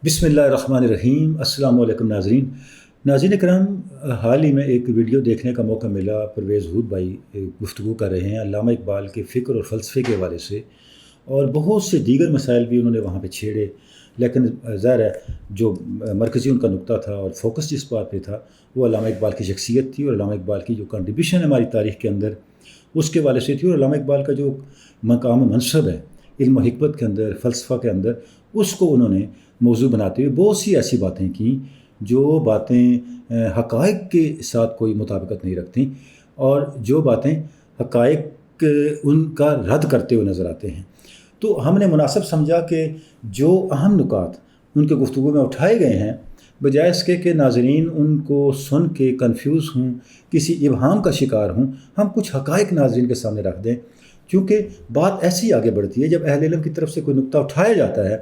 بسم اللہ الرحمن الرحیم۔ السلام علیکم ناظرین کرام، حال ہی میں ایک ویڈیو دیکھنے کا موقع ملا۔ پرویز ہود بھائی گفتگو کر رہے ہیں علامہ اقبال کے فکر اور فلسفے کے حوالے سے، اور بہت سے دیگر مسائل بھی انہوں نے وہاں پہ چھیڑے، لیکن ظاہر ہے جو مرکزی ان کا نقطہ تھا اور فوکس جس بات پہ تھا وہ علامہ اقبال کی شخصیت تھی، اور علامہ اقبال کی جو کنٹریبیوشن ہے ہماری تاریخ کے اندر اس کے حوالے سے تھی، اور علامہ اقبال کا جو مقام و منصب ہے علم و حکمت کے اندر، فلسفہ کے اندر، اس کو انہوں نے موضوع بناتے ہوئے بہت سی ایسی باتیں کیں جو باتیں حقائق کے ساتھ کوئی مطابقت نہیں رکھتی، اور جو باتیں حقائق ان کا رد کرتے ہوئے نظر آتے ہیں۔ تو ہم نے مناسب سمجھا کہ جو اہم نکات ان کے گفتگو میں اٹھائے گئے ہیں، بجائے اس کے کہ ناظرین ان کو سن کے کنفیوز ہوں، کسی ابہام کا شکار ہوں، ہم کچھ حقائق ناظرین کے سامنے رکھ دیں، کیونکہ بات ایسی آگے بڑھتی ہے جب اہل علم کی طرف سے کوئی نقطہ اٹھایا جاتا ہے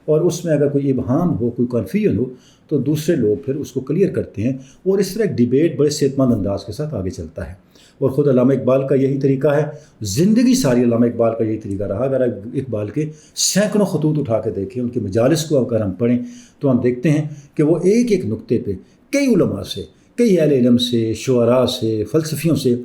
اور اس میں اگر کوئی ابہام ہو، کوئی کنفیوژن ہو، تو دوسرے لوگ پھر اس کو کلیئر کرتے ہیں، اور اس طرح ایک ڈیبیٹ بڑے صحت مند انداز کے ساتھ آگے چلتا ہے۔ اور خود علامہ اقبال کا یہی طریقہ ہے، زندگی ساری علامہ اقبال کا یہی طریقہ رہا۔ اگر اقبال کے سینکڑوں خطوط اٹھا کے دیکھیں، ان کے مجالس کو اگر ہم پڑھیں تو ہم دیکھتے ہیں کہ وہ ایک ایک نقطے پہ کئی علماء سے، کئی اہل علم سے، شعراء سے، فلسفیوں سے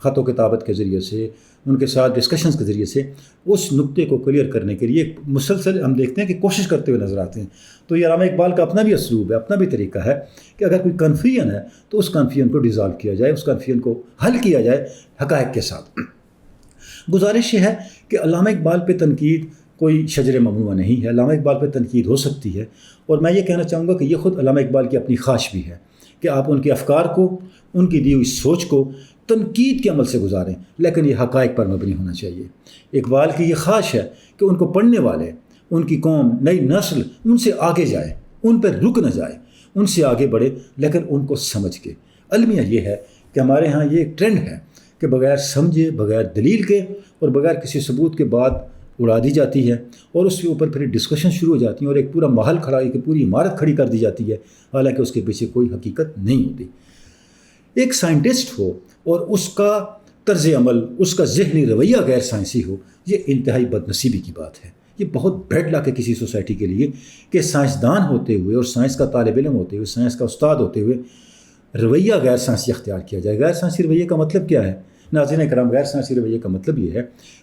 خط و کتابت کے ذریعے سے، ان کے ساتھ ڈسکشنز کے ذریعے سے اس نقطے کو کلیئر کرنے کے لیے ایک مسلسل ہم دیکھتے ہیں کہ کوشش کرتے ہوئے نظر آتے ہیں۔ تو یہ علامہ اقبال کا اپنا بھی اسلوب ہے، اپنا بھی طریقہ ہے کہ اگر کوئی کنفیوژن ہے تو اس کنفیوژن کو ڈیزالو کیا جائے، اس کنفیوژن کو حل کیا جائے حقائق کے ساتھ۔ گزارش یہ ہے کہ علامہ اقبال پہ تنقید کوئی شجر ممنوعہ نہیں ہے، علامہ اقبال پہ تنقید ہو سکتی ہے، اور میں یہ کہنا چاہوں گا کہ یہ خود علامہ اقبال کی اپنی خواہش بھی ہے کہ آپ ان کے افکار کو، ان کی دی ہوئی سوچ کو تنقید کے عمل سے گزاریں، لیکن یہ حقائق پر مبنی ہونا چاہیے۔ اقبال کی یہ خواہش ہے کہ ان کو پڑھنے والے، ان کی قوم، نئی نسل ان سے آگے جائے، ان پہ رک نہ جائے، ان سے آگے بڑھے، لیکن ان کو سمجھ کے۔ المیہ یہ ہے کہ ہمارے ہاں یہ ایک ٹرینڈ ہے کہ بغیر سمجھے، بغیر دلیل کے اور بغیر کسی ثبوت کے بات اڑا دی جاتی ہے، اور اس کے اوپر پھر ڈسکشن شروع ہو جاتی ہیں، اور ایک پورا محل کھڑا، ایک پوری عمارت کھڑی کر دی جاتی ہے، حالانکہ اس کے پیچھے کوئی حقیقت نہیں ہوتی۔ ایک سائنٹسٹ ہو اور اس کا طرز عمل، اس کا ذہنی رویہ غیر سائنسی ہو، یہ انتہائی بد نصیبی کی بات ہے۔ یہ بہت بیڈ لک ہے کسی سوسائٹی کے لیے کہ سائنسدان ہوتے ہوئے اور سائنس کا طالب علم ہوتے ہوئے، سائنس کا استاد ہوتے ہوئے رویہ غیر سائنسی اختیار کیا جائے۔ غیر سائنسی رویے کا مطلب کیا ہے ناظرین کرام؟ غیر سائنسی رویے کا مطلب یہ ہے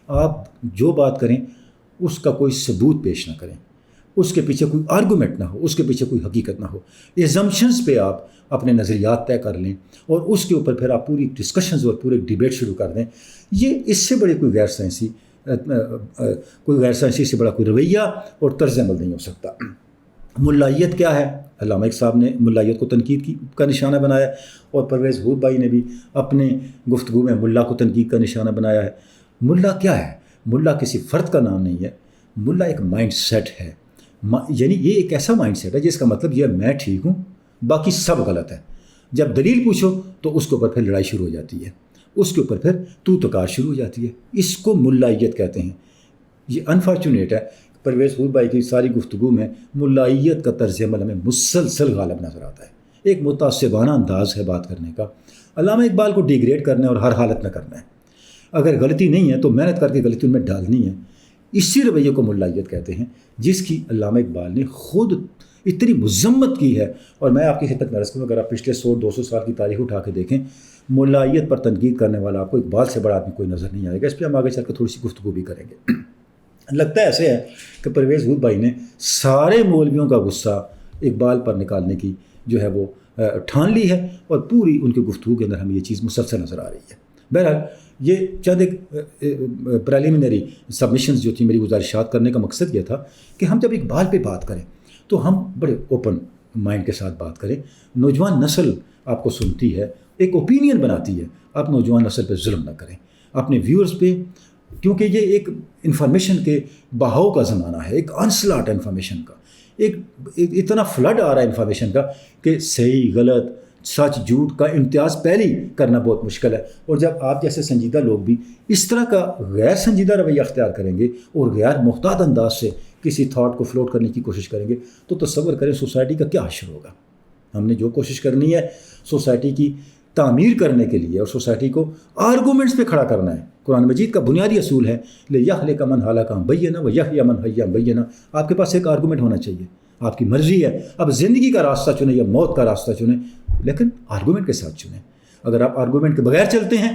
آپ جو بات کریں اس کا کوئی ثبوت پیش نہ کریں، اس کے پیچھے کوئی آرگومنٹ نہ ہو، اس کے پیچھے کوئی حقیقت نہ ہو، ایزمپشنز پہ آپ اپنے نظریات طے کر لیں اور اس کے اوپر پھر آپ پوری ڈسکشنز اور پورے ڈیبیٹ شروع کر دیں۔ یہ اس سے بڑے کوئی غیر سائنسی سے بڑا کوئی رویہ اور طرز عمل نہیں ہو سکتا۔ ملائیت کیا ہے؟ علامہ صاحب نے ملائیت کو تنقید کا نشانہ بنایا، اور پرویز ہود بھائی نے بھی اپنے گفتگو میں ملا کو تنقید کا نشانہ بنایا ہے۔ ملا کیا ہے؟ ملا کسی فرد کا نام نہیں ہے، ملا ایک مائنڈ سیٹ ہے، یعنی یہ ایک ایسا مائنڈ سیٹ ہے جس کا مطلب یہ میں ٹھیک ہوں، باقی سب غلط ہے۔ جب دلیل پوچھو تو اس کے اوپر پھر لڑائی شروع ہو جاتی ہے، اس کے اوپر پھر تو تکار شروع ہو جاتی ہے۔ اس کو ملائیت کہتے ہیں۔ یہ انفارچونیٹ ہے، پرویز ہود بھائی کی ساری گفتگو میں ملائیت کا طرز عمل ہمیں مسلسل غالب نظر آتا ہے۔ ایک متعصبانہ انداز ہے بات کرنے کا۔ علامہ اقبال کو ڈیگریڈ کرنا ہے اور ہر حالت میں کرنا ہے۔ اگر غلطی نہیں ہے تو محنت کر کے غلطی ان میں ڈالنی ہے۔ اسی رویے کو ملائیت کہتے ہیں جس کی علامہ اقبال نے خود اتنی مذمت کی ہے، اور میں آپ کی خدمت میں عرض کروں، اگر آپ پچھلے 100-200 سال کی تاریخ اٹھا کے دیکھیں، ملائیت پر تنقید کرنے والا آپ کو اقبال سے بڑا آدمی کوئی نظر نہیں آئے گا۔ اس پہ ہم آگے چل کے تھوڑی سی گفتگو بھی کریں گے۔ لگتا ہے ایسے ہے کہ پرویز ہود بھائی نے سارے مولویوں کا غصہ اقبال پر نکالنے کی جو ہے وہ ٹھان لی ہے، اور پوری ان کی گفتگو کے اندر ہمیں یہ چیز مسلسل نظر آ رہی ہے۔ بہرحال یہ چند ایک پریلیمنری سبمیشنز جو تھی، میری گزارشات کرنے کا مقصد یہ تھا کہ ہم جب اقبال پہ بات کریں تو ہم بڑے اوپن مائنڈ کے ساتھ بات کریں۔ نوجوان نسل آپ کو سنتی ہے، ایک اوپینین بناتی ہے، آپ نوجوان نسل پہ ظلم نہ کریں، اپنے ویورز پہ، کیونکہ یہ ایک انفارمیشن کے بہاؤ کا زمانہ ہے، ایک انسلاٹ انفارمیشن کا، ایک اتنا فلڈ آ رہا ہے انفارمیشن کا کہ صحیح غلط، سچ جھوٹ کا امتیاز پہلی کرنا بہت مشکل ہے۔ اور جب آپ جیسے سنجیدہ لوگ بھی اس طرح کا غیر سنجیدہ رویہ اختیار کریں گے اور غیر محتاط انداز سے کسی تھاٹ کو فلوٹ کرنے کی کوشش کریں گے تو تصور کریں سوسائٹی کا کیا حشر ہوگا۔ ہم نے جو کوشش کرنی ہے سوسائٹی کی تعمیر کرنے کے لیے اور سوسائٹی کو آرگومنٹس پہ کھڑا کرنا ہے۔ قرآن مجید کا بنیادی اصول ہے لِیَہْلِکَ مَنْ هَلَكَ عَن بَیِّنَةٍ وَیَحْیَیَ مَنْ حَیَّ عَن بَیِّنَةٍ۔ آپ کے پاس ایک آرگومنٹ ہونا چاہیے، آپ کی مرضی ہے. اب زندگی کا راستہ چنیں یا موت کا راستہ چنیں, لیکن آرگومنٹ کے ساتھ چنیں. اگر آپ آرگومنٹ کے بغیر چلتے ہیں,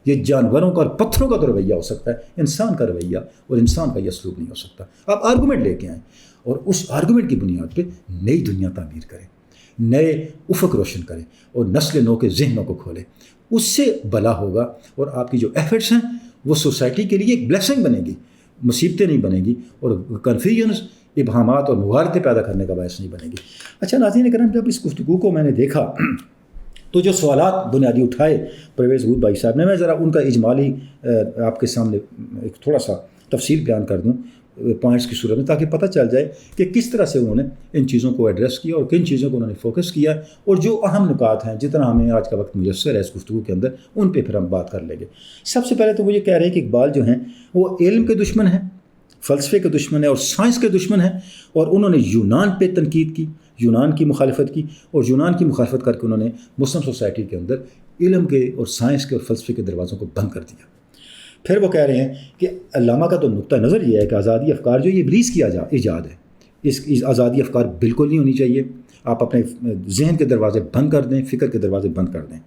یہ جانوروں کا اور پتھروں کا تو رویہ ہو سکتا ہے, انسان کا رویہ اور انسان کا یہ اسلوب نہیں ہو سکتا. آپ آرگومنٹ لے کے آئیں اور اس آرگومنٹ کی بنیاد پہ نئی دنیا تعمیر کریں, نئے افق روشن کریں اور نسل نو کے ذہنوں کو کھولیں. اس سے بھلا ہوگا اور آپ کی جو ایفرٹس ہیں وہ سوسائٹی کے لیے ایک بلیسنگ بنے گی, مصیبتیں نہیں بنے گی اور کنفیوژنس, ابہامات اور مغالطے پیدا کرنے کا باعث نہیں بنے گی. اچھا ناظرین کرام, جب اس گفتگو کو میں نے دیکھا تو جو سوالات بنیادی اٹھائے پرویز ہود بھائی صاحب نے, میں ذرا ان کا اجمالی آپ کے سامنے ایک تھوڑا سا تفصیل بیان کر دوں پوائنٹس کی صورت میں, تاکہ پتہ چل جائے کہ کس طرح سے انہوں نے ان چیزوں کو ایڈریس کیا اور کن چیزوں کو انہوں نے فوکس کیا, اور جو اہم نکات ہیں جتنا ہمیں آج کا وقت میسر ہے اس گفتگو کے اندر ان پہ پھر ہم بات کر لیں گے. سب سے پہلے تو وہ یہ کہہ رہے ہیں کہ اقبال جو ہیں وہ علم کے دشمن ہیں, فلسفے کے دشمن ہیں اور سائنس کے دشمن ہیں, اور انہوں نے یونان پہ تنقید کی, یونان کی مخالفت کی, اور یونان کی مخالفت کر کے انہوں نے مسلم سوسائٹی کے اندر علم کے اور سائنس کے اور فلسفے کے دروازوں کو بند کر دیا. پھر وہ کہہ رہے ہیں کہ علامہ کا تو نقطہ نظر یہ ہے کہ آزادی افکار جو یہ ابلیس کی ایجاد ہے, اس آزادی افکار بالکل نہیں ہونی چاہیے. آپ اپنے ذہن کے دروازے بند کر دیں, فکر کے دروازے بند کر دیں.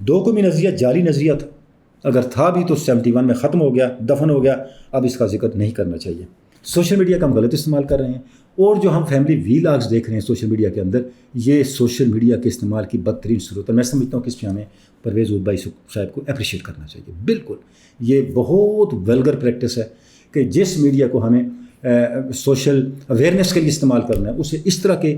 دو قومی نظریہ جعلی نظریہ تھا, اگر تھا بھی تو 71 میں ختم ہو گیا, دفن ہو گیا, اب اس کا ذکر نہیں کرنا چاہیے. سوشل میڈیا کا ہم غلط استعمال کر رہے ہیں, اور جو ہم فیملی ویلاگز دیکھ رہے ہیں سوشل میڈیا کے اندر, یہ سوشل میڈیا کے استعمال کی بدترین صورت ہے. میں سمجھتا ہوں کہ اس پہ ہمیں پرویز ہود بھائی صاحب کو اپریشیٹ کرنا چاہیے. بالکل یہ بہت ویلگر پریکٹس ہے کہ جس میڈیا کو ہمیں سوشل اویئرنیس کے لیے استعمال کرنا ہے, اسے اس طرح کے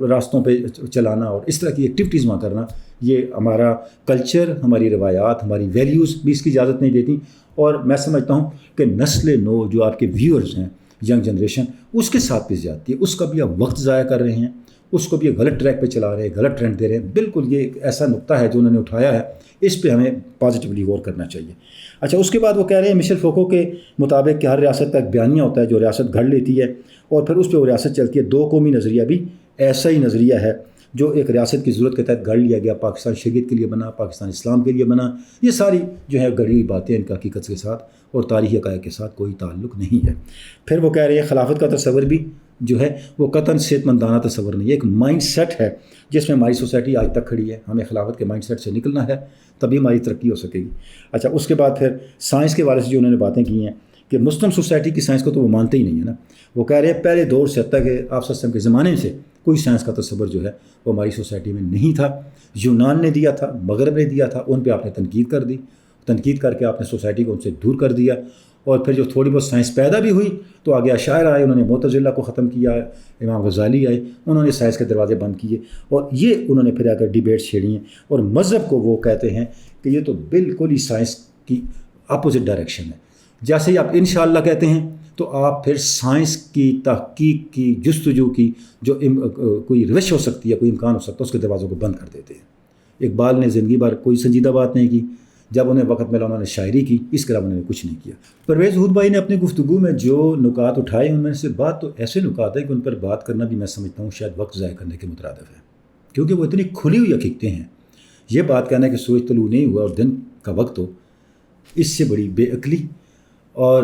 راستوں پہ چلانا اور اس طرح کی ایکٹیویٹیز وہاں کرنا, یہ ہمارا کلچر, ہماری روایات, ہماری ویلیوز بھی اس کی اجازت نہیں دیتی. اور میں سمجھتا ہوں کہ نسل نو جو آپ کے ویورز ہیں, ینگ جنریشن, اس کے ساتھ بھی زیادتی ہے, اس کا بھی آپ وقت ضائع کر رہے ہیں, اس کو بھی غلط ٹریک پہ چلا رہے ہیں, غلط ٹرینڈ دے رہے ہیں. بالکل یہ ایک ایسا نقطہ ہے جو انہوں نے اٹھایا ہے, اس پہ ہمیں پازیٹیولی غور کرنا چاہیے. اچھا, اس کے بعد وہ کہہ رہے ہیں مشیل فوکو کے مطابق کہ ہر ریاست کا ایک بیانیہ ہوتا ہے جو ریاست گھڑ لیتی ہے اور پھر اس پہ وہ ریاست چلتی ہے. دو قومی نظریہ بھی ایسا ہی نظریہ ہے جو ایک ریاست کی ضرورت کے تحت گھڑ لیا گیا, پاکستان شریعت کے لیے بنا, پاکستان اسلام کے لیے بنا. یہ ساری جو ہے گڑھی ہوئی باتیں, ان کا حقیقت کے ساتھ اور تاریخی حقائق کے ساتھ کوئی تعلق نہیں ہے. پھر وہ کہہ رہے ہیں خلافت کا تصور بھی جو ہے وہ قطعاً صحت مندانہ تصور نہیں ہے, ایک مائنڈ سیٹ ہے جس میں ہماری سوسائٹی آج تک کھڑی ہے. ہمیں خلافت کے مائنڈ سیٹ سے نکلنا ہے, تبھی ہماری ترقی ہو سکے گی. اچھا, اس کے بعد پھر سائنس کے بارے سے جو انہوں نے باتیں کی ہیں کہ مسلم سوسائٹی کی سائنس کو تو وہ مانتے ہی نہیں ہے نا. وہ کہہ رہے ہیں پہلے دور سے حتیٰ کہ آپ سسٹم کے زمانے سے کوئی سائنس کا تصور جو ہے وہ ہماری سوسائٹی میں نہیں تھا. یونان نے دیا تھا, مغرب نے دیا تھا, ان پہ آپ نے تنقید کر دی, تنقید کر کے آپ نے سوسائٹی کو ان سے دور کر دیا. اور پھر جو تھوڑی بہت سائنس پیدا بھی ہوئی تو آگے اشاعرہ آئے, انہوں نے معتزلہ کو ختم کیا, امام غزالی آئے, انہوں نے سائنس کے دروازے بند کیے, اور یہ انہوں نے پھر آ کر ڈیبیٹس چھیڑی ہیں. اور مذہب کو وہ کہتے ہیں کہ یہ تو بالکل ہی سائنس کی اپوزٹ ڈائریکشن ہے. جیسے ہی آپ انشاءاللہ کہتے ہیں تو آپ پھر سائنس کی تحقیق کی جستجو کی جو کوئی روش ہو سکتی ہے, کوئی امکان ہو سکتا ہے, اس کے دروازوں کو بند کر دیتے ہیں. اقبال نے زندگی بھر کوئی سنجیدہ بات نہیں کی, جب انہیں وقت ملا انہوں نے شاعری کی, اس کے علاوہ انہوں نے کچھ نہیں کیا. پرویز ہود بھائی نے اپنی گفتگو میں جو نکات اٹھائے ان میں سے بات تو ایسے نکات ہے کہ ان پر بات کرنا بھی میں سمجھتا ہوں شاید وقت ضائع کرنے کے مترادف ہے, کیونکہ وہ اتنی کھلی ہوئی حقیقتیں ہیں. یہ بات کہنا ہے کہ سورج طلوع نہیں ہوا اور دن کا وقت ہو, اس سے بڑی بے عقلی اور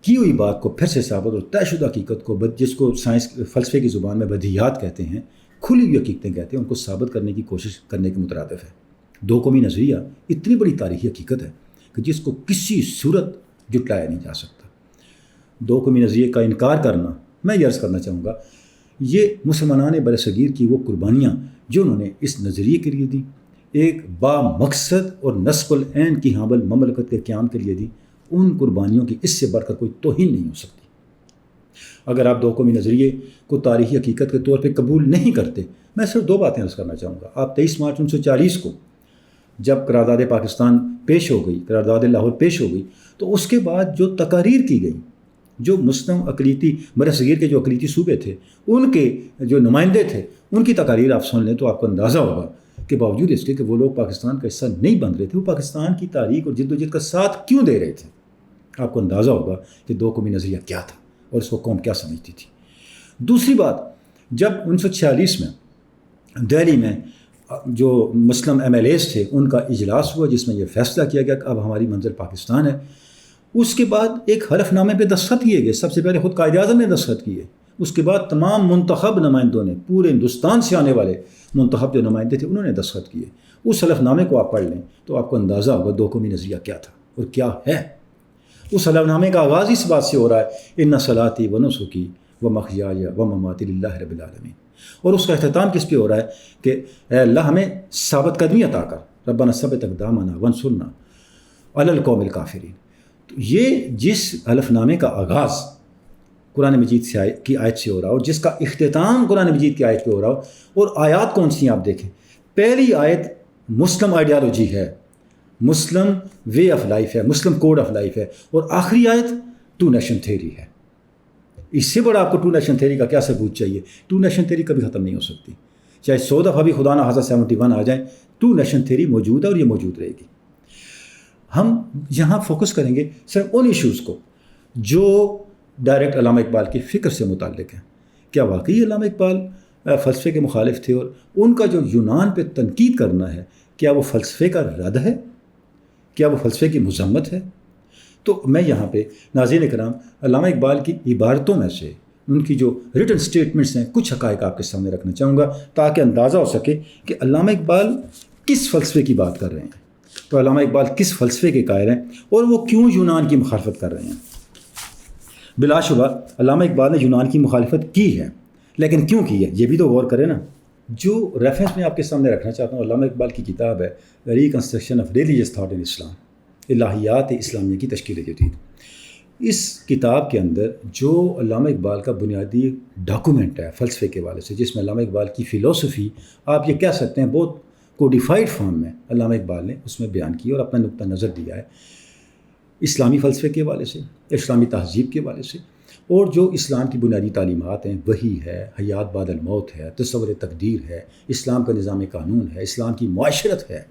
کی ہوئی بات کو پھر سے ثابت اور طے شدہ حقیقت کو, جس کو سائنس فلسفے کی زبان میں بدیہیات کہتے ہیں, کھلی ہوئی حقیقتیں کہتے ہیں, ان کو ثابت کرنے کی کوشش کرنے کے مترادف ہے. دو قومی نظریہ اتنی بڑی تاریخی حقیقت ہے کہ جس کو کسی صورت جھٹلایا نہیں جا سکتا. دو قومی نظریے کا انکار کرنا, میں یہ عرض کرنا چاہوں گا, یہ مسلمانان برصغیر کی وہ قربانیاں جو انہوں نے اس نظریے کے لیے دی, ایک با مقصد اور نصب العین کی حامل مملکت کے قیام کے لیے دی, ان قربانیوں کی اس سے بڑھ کر کوئی توہین نہیں ہو سکتی. اگر آپ دو قومی نظریے کو تاریخی حقیقت کے طور پہ قبول نہیں کرتے, میں صرف دو باتیں عرض کرنا چاہوں گا. آپ 23 مارچ 1940 کو جب قرارداد پاکستان پیش ہو گئی, قرارداد لاہور پیش ہو گئی, تو اس کے بعد جو تقاریر کی گئی, جو مسلم اقلیتی برصغیر کے جو اقلیتی صوبے تھے ان کے جو نمائندے تھے, ان کی تقاریر آپ سن لیں تو آپ کو اندازہ ہوگا کہ باوجود اس کے کہ وہ لوگ پاکستان کا حصہ نہیں بن رہے تھے, وہ پاکستان کی تاریخ اور جد و جہد کا ساتھ کیوں دے رہے تھے. آپ کو اندازہ ہوگا کہ دو قومی نظریہ کیا تھا اور اس کو قوم کیا سمجھتی تھی. دوسری بات, جب 1946 میں دہلی میں جو مسلم MLAs تھے ان کا اجلاس ہوا جس میں یہ فیصلہ کیا گیا کہ اب ہماری منزل پاکستان ہے, اس کے بعد ایک حلف نامے پہ دستخط کیے گئے. سب سے پہلے خود قائد اعظم نے دستخط کیے, اس کے بعد تمام منتخب نمائندوں نے، پورے ہندوستان سے آنے والے منتخب جو نمائندے تھے انہوں نے دستخط کیے. اس حلف نامے کو آپ پڑھ لیں تو آپ کو اندازہ ہوگا دو قومی نظریہ کیا تھا اور کیا ہے. اس حلف نامے کا آغاز اس بات سے ہو رہا ہے ان صلاتی و نسکی و محیای و مماتی للہ رب العالمین، اور اس کا اختتام کس پہ ہو رہا ہے کہ اے اللہ ہمیں ثابت قدمی عطا کر، ربنا ثبت اقدامنا وانصرنا علی القوم الکافرین. تو یہ جس حلف نامے کا آغاز قرآن مجید کی آیت سے ہو رہا ہو، اور جس کا اختتام قرآن مجید کی آیت پہ ہو رہا ہو، اور آیات کون سی ہیں آپ دیکھیں. پہلی آیت مسلم آئیڈیالوجی ہے، مسلم وے آف لائف ہے، مسلم کوڈ آف لائف ہے، اور آخری آیت ٹو نیشن تھیوری ہے. اس سے بڑا آپ کو ٹو نیشن تھیوری کا کیا ثبوت چاہیے؟ ٹو نیشن تھیوری کبھی ختم نہیں ہو سکتی، چاہے 100 دفعہ بھی خدا نہ خاصہ 71 آ جائیں، ٹو نیشن تھیوری موجود ہے اور یہ موجود رہے گی. ہم یہاں فوکس کریں گے صرف ان ایشوز کو جو ڈائریکٹ علامہ اقبال کی فکر سے متعلق ہیں. کیا واقعی علامہ اقبال فلسفے کے مخالف تھے، اور ان کا جو یونان پہ تنقید کرنا ہے کیا وہ فلسفے کا رد ہے، کیا وہ فلسفے کی مذمت ہے؟ تو میں یہاں پہ ناظرین کرام علامہ اقبال کی عبارتوں میں سے ان کی جو ریٹن سٹیٹمنٹس ہیں کچھ حقائق آپ کے سامنے رکھنا چاہوں گا تاکہ اندازہ ہو سکے کہ علامہ اقبال کس فلسفے کی بات کر رہے ہیں. تو علامہ اقبال کس فلسفے کے قائل ہیں اور وہ کیوں یونان کی مخالفت کر رہے ہیں. بلا شبہ علامہ اقبال نے یونان کی مخالفت کی ہے، لیکن کیوں کی ہے یہ بھی تو غور کریں نا. جو ریفرنس میں آپ کے سامنے رکھنا چاہتا ہوں علامہ اقبال کی کتاب ہے reconstruction of religious thought in Islam, الہیات اسلامیہ کی تشکیل جدید. اس کتاب کے اندر جو علامہ اقبال کا بنیادی ڈاکومنٹ ہے فلسفے کے حوالے سے، جس میں علامہ اقبال کی فلسفی آپ یہ کہہ سکتے ہیں بہت کوڈیفائڈ فارم میں علامہ اقبال نے اس میں بیان کی اور اپنا نقطہ نظر دیا ہے اسلامی فلسفے کے حوالے سے، اسلامی تہذیب کے حوالے سے، اور جو اسلام کی بنیادی تعلیمات ہیں وہی ہے، حیات بعد الموت ہے، تصور تقدیر ہے، اسلام کا نظام قانون ہے، اسلام کی معاشرت ہے،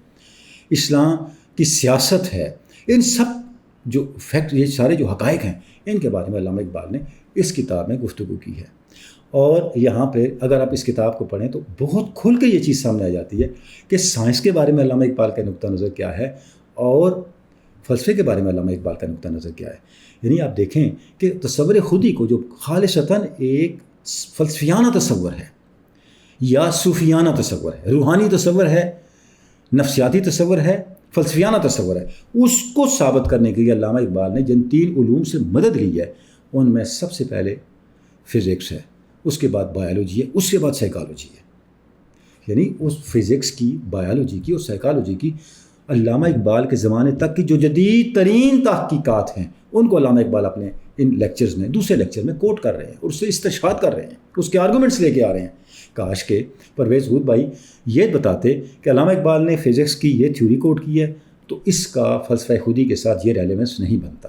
اسلام کی سیاست ہے. ان سب جو فیکٹ، یہ سارے جو حقائق ہیں ان کے بارے میں علامہ اقبال نے اس کتاب میں گفتگو کی ہے. اور یہاں پہ اگر آپ اس کتاب کو پڑھیں تو بہت کھل کے یہ چیز سامنے آ جاتی ہے کہ سائنس کے بارے میں علامہ اقبال کا نقطہ نظر کیا ہے اور فلسفے کے بارے میں علامہ اقبال کا نقطہ نظر کیا ہے. یعنی آپ دیکھیں کہ تصور خودی کو جو خالصتاً ایک فلسفیانہ تصور ہے یا صوفیانہ تصور ہے، روحانی تصور ہے، نفسیاتی تصور ہے، فلسفیانہ تصور ہے، اس کو ثابت کرنے کے لیے علامہ اقبال نے جن 3 علوم سے مدد لی ہے ان میں سب سے پہلے فزکس ہے، اس کے بعد بایولوجی ہے، اس کے بعد سائیکالوجی ہے. یعنی اس فزکس کی، بایولوجی کی اور سائیکالوجی کی علامہ اقبال کے زمانے تک کی جو جدید ترین تحقیقات ہیں ان کو علامہ اقبال اپنے ان لیکچرز میں دوسرے لیکچر میں کوٹ کر رہے ہیں اور اس سے استشہاد کر رہے ہیں، اس کے آرگومنٹس لے کے آ رہے ہیں. کاش کہ پرویز ہود بھائی یہ بتاتے کہ علامہ اقبال نے فزکس کی یہ تھیوری کوٹ کی ہے تو اس کا فلسفہ خودی کے ساتھ یہ ریلیونس نہیں بنتا.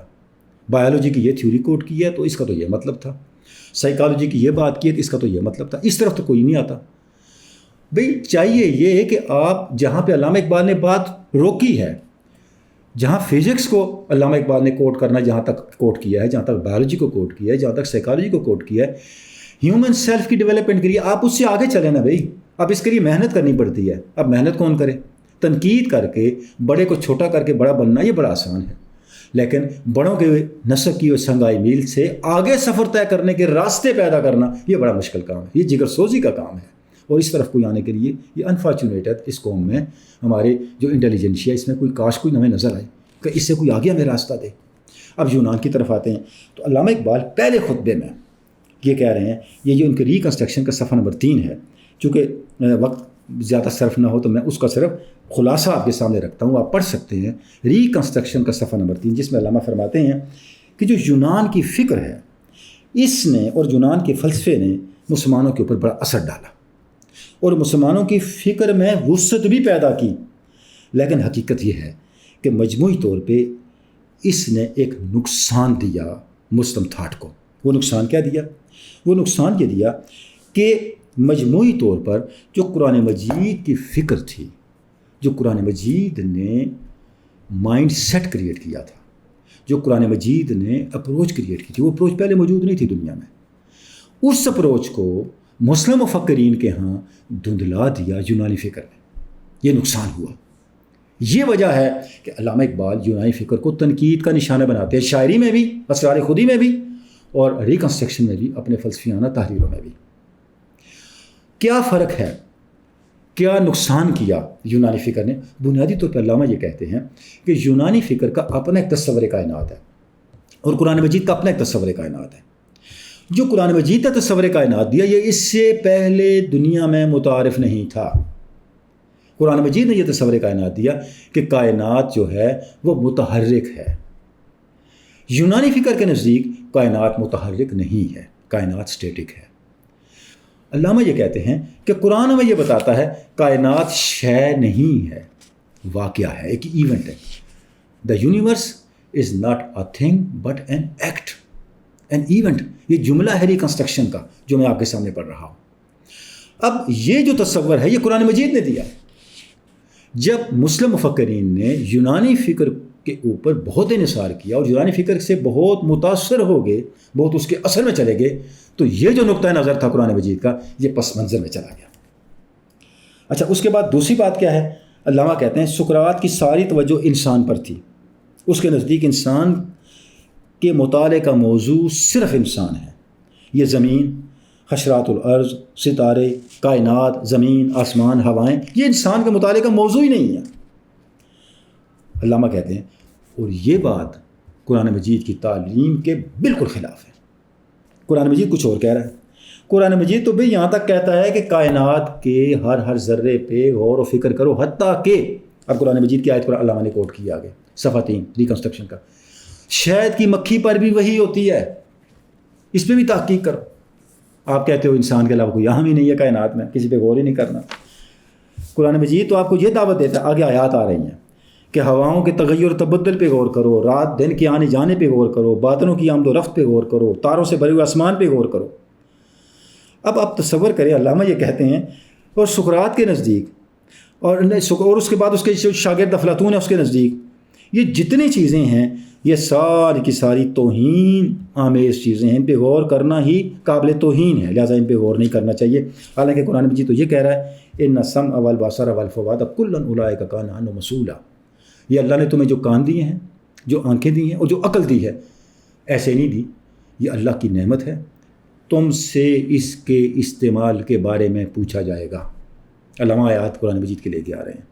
بایولوجی کی یہ تھیوری کوٹ کی ہے تو اس کا تو یہ مطلب تھا، سائیکالوجی کی یہ بات کی ہے تو اس کا تو یہ مطلب تھا. اس طرف تو کوئی نہیں آتا. بھئی چاہیے یہ ہے کہ آپ جہاں پہ علامہ اقبال نے بات روکی ہے، جہاں فزکس کو علامہ اقبال نے کوٹ کرنا جہاں تک کوٹ کیا ہے، جہاں تک بایولوجی کو کوٹ کیا ہے، جہاں تک سائیکالوجی کو کوٹ کیا ہے، ہیومن سیلف کی ڈیولپمنٹ کے لیے آپ اس سے آگے چلیں نا بھائی. اب اس کے لیے محنت کرنی پڑتی ہے. اب محنت کون کرے؟ تنقید کر کے بڑے کو چھوٹا کر کے بڑا بننا یہ بڑا آسان ہے، لیکن بڑوں کے نسق کی سنگائی میل سے آگے سفر طے کرنے کے راستے پیدا کرنا یہ بڑا مشکل کام ہے، یہ جگر سوزی کا کام ہے. اور اس طرف کوئی آنے کے لیے یہ انفارچونیٹ ہے اس قوم میں، ہمارے جو انٹیلیجنشیا اس میں کوئی کاش کوئی ہمیں نظر آئے کہ اس سے کوئی آگے ہمیں راستہ دے. اب یونان کی طرف آتے ہیں تو علامہ اقبال پہلے خطبے میں یہ کہہ رہے ہیں، یہ جو ان کے ریکنسٹرکشن کا صفحہ نمبر 3 ہے، چونکہ وقت زیادہ صرف نہ ہو تو میں اس کا صرف خلاصہ آپ کے سامنے رکھتا ہوں، آپ پڑھ سکتے ہیں. ریکنسٹرکشن کا صفحہ نمبر 3 جس میں علامہ فرماتے ہیں کہ جو یونان کی فکر ہے اس نے اور یونان کے فلسفے نے مسلمانوں کے اوپر بڑا اثر ڈالا اور مسلمانوں کی فکر میں وسعت بھی پیدا کی، لیکن حقیقت یہ ہے کہ مجموعی طور پہ اس نے ایک نقصان دیا مسلم تھاٹ کو. وہ نقصان کیا دیا؟ وہ نقصان یہ دیا کہ مجموعی طور پر جو قرآن مجید کی فکر تھی، جو قرآن مجید نے مائنڈ سیٹ کریٹ کیا تھا، جو قرآن مجید نے اپروچ کریٹ کی تھی، وہ اپروچ پہلے موجود نہیں تھی دنیا میں. اس اپروچ کو مسلم مفکرین کے ہاں دھندلا دیا یونانی فکر نے. یہ نقصان ہوا. یہ وجہ ہے کہ علامہ اقبال یونانی فکر کو تنقید کا نشانہ بناتے ہیں، شاعری میں بھی، اسرار خودی میں بھی اور ریکنسٹرکشن میں بھی، اپنے فلسفیانہ تحریروں میں بھی۔ کیا فرق ہے، کیا نقصان کیا یونانی فکر نے؟ بنیادی طور پر علامہ یہ کہتے ہیں کہ یونانی فکر کا اپنا ایک تصور کائنات ہے اور قرآن مجید کا اپنا ایک تصور کائنات ہے۔ جو قرآن مجید کا تصور کائنات دیا، یہ اس سے پہلے دنیا میں متعارف نہیں تھا۔ قرآن مجید نے یہ تصور کائنات دیا کہ کائنات جو ہے وہ متحرک ہے۔ یونانی فکر کے نزدیک کائنات متحرک نہیں ہے، کائنات سٹیٹک ہے۔ علامہ یہ کہتے ہیں کہ قرآن میں یہ بتاتا ہے کائنات شے نہیں ہے، واقعہ ہے، ایک ایونٹ ہے۔ The universe is not a thing but an act, an event. یہ جملہ ہے ریکنسٹرکشن کا جو میں آپ کے سامنے پڑھ رہا ہوں۔ اب یہ جو تصور ہے یہ قرآن مجید نے دیا۔ جب مسلم مفکرین نے یونانی فکر کے اوپر بہت انحصار کیا اور یونانی فکر سے بہت متاثر ہو گئے، بہت اس کے اثر میں چلے گئے، تو یہ جو نقطہ نظر تھا قرآن مجید کا، یہ پس منظر میں چلا گیا۔ اچھا، اس کے بعد دوسری بات کیا ہے؟ علامہ کہتے ہیں سقراط کی ساری توجہ انسان پر تھی۔ اس کے نزدیک انسان کے مطالعے کا موضوع صرف انسان ہے۔ یہ زمین، حشرات الارض، ستارے، کائنات، زمین، آسمان، ہوائیں، یہ انسان کے مطالعے کا موضوع ہی نہیں ہے۔ علامہ کہتے ہیں اور یہ بات قرآن مجید کی تعلیم کے بالکل خلاف ہے۔ قرآن مجید کچھ اور کہہ رہا ہے۔ قرآن مجید تو بھی یہاں تک کہتا ہے کہ کائنات کے ہر ذرے پہ غور و فکر کرو، حتیٰ کہ اب قرآن مجید کی آیت پر علامہ نے کوٹ کیا آگے، صفحہ 3 ریکنسٹرکشن کا، شہد کی مکھی پر بھی وہی ہوتی ہے، اس پہ بھی تحقیق کرو۔ آپ کہتے ہو انسان کے علاوہ کوئی اہم ہی نہیں ہے کائنات میں، کسی پہ غور ہی نہیں کرنا۔ قرآن مجید تو آپ کو یہ دعوت دیتا ہے، آگے آیات آ رہی ہیں کہ ہواؤں کے تغیر و تبدل پہ غور کرو، رات دن کے آنے جانے پہ غور کرو، باطنوں کی آمد و رفت پہ غور کرو، تاروں سے بھرے ہوئے آسمان پہ غور کرو۔ اب آپ تصور کریں، علامہ یہ کہتے ہیں اور سقراط کے نزدیک اور اس کے بعد اس کے شاگرد افلاطون ہے اس کے نزدیک، یہ جتنی چیزیں ہیں یہ ساری کی ساری توہین آمیز چیزیں ہیں، ان پہ غور کرنا ہی قابل توہین ہے، لہٰذا ان پہ غور نہیں کرنا چاہیے۔ حالانکہ قرآن مجید تو یہ کہہ رہا ہے ان السمع والبصر والفؤاد کل اولئک کان عنہ مسئولا۔ یہ اللہ نے تمہیں جو کان دیے ہیں، جو آنکھیں دی ہیں اور جو عقل دی ہے، ایسے نہیں دی، یہ اللہ کی نعمت ہے، تم سے اس کے استعمال کے بارے میں پوچھا جائے گا۔ علامہ آیات قرآن مجید کے لے کے آ رہے ہیں۔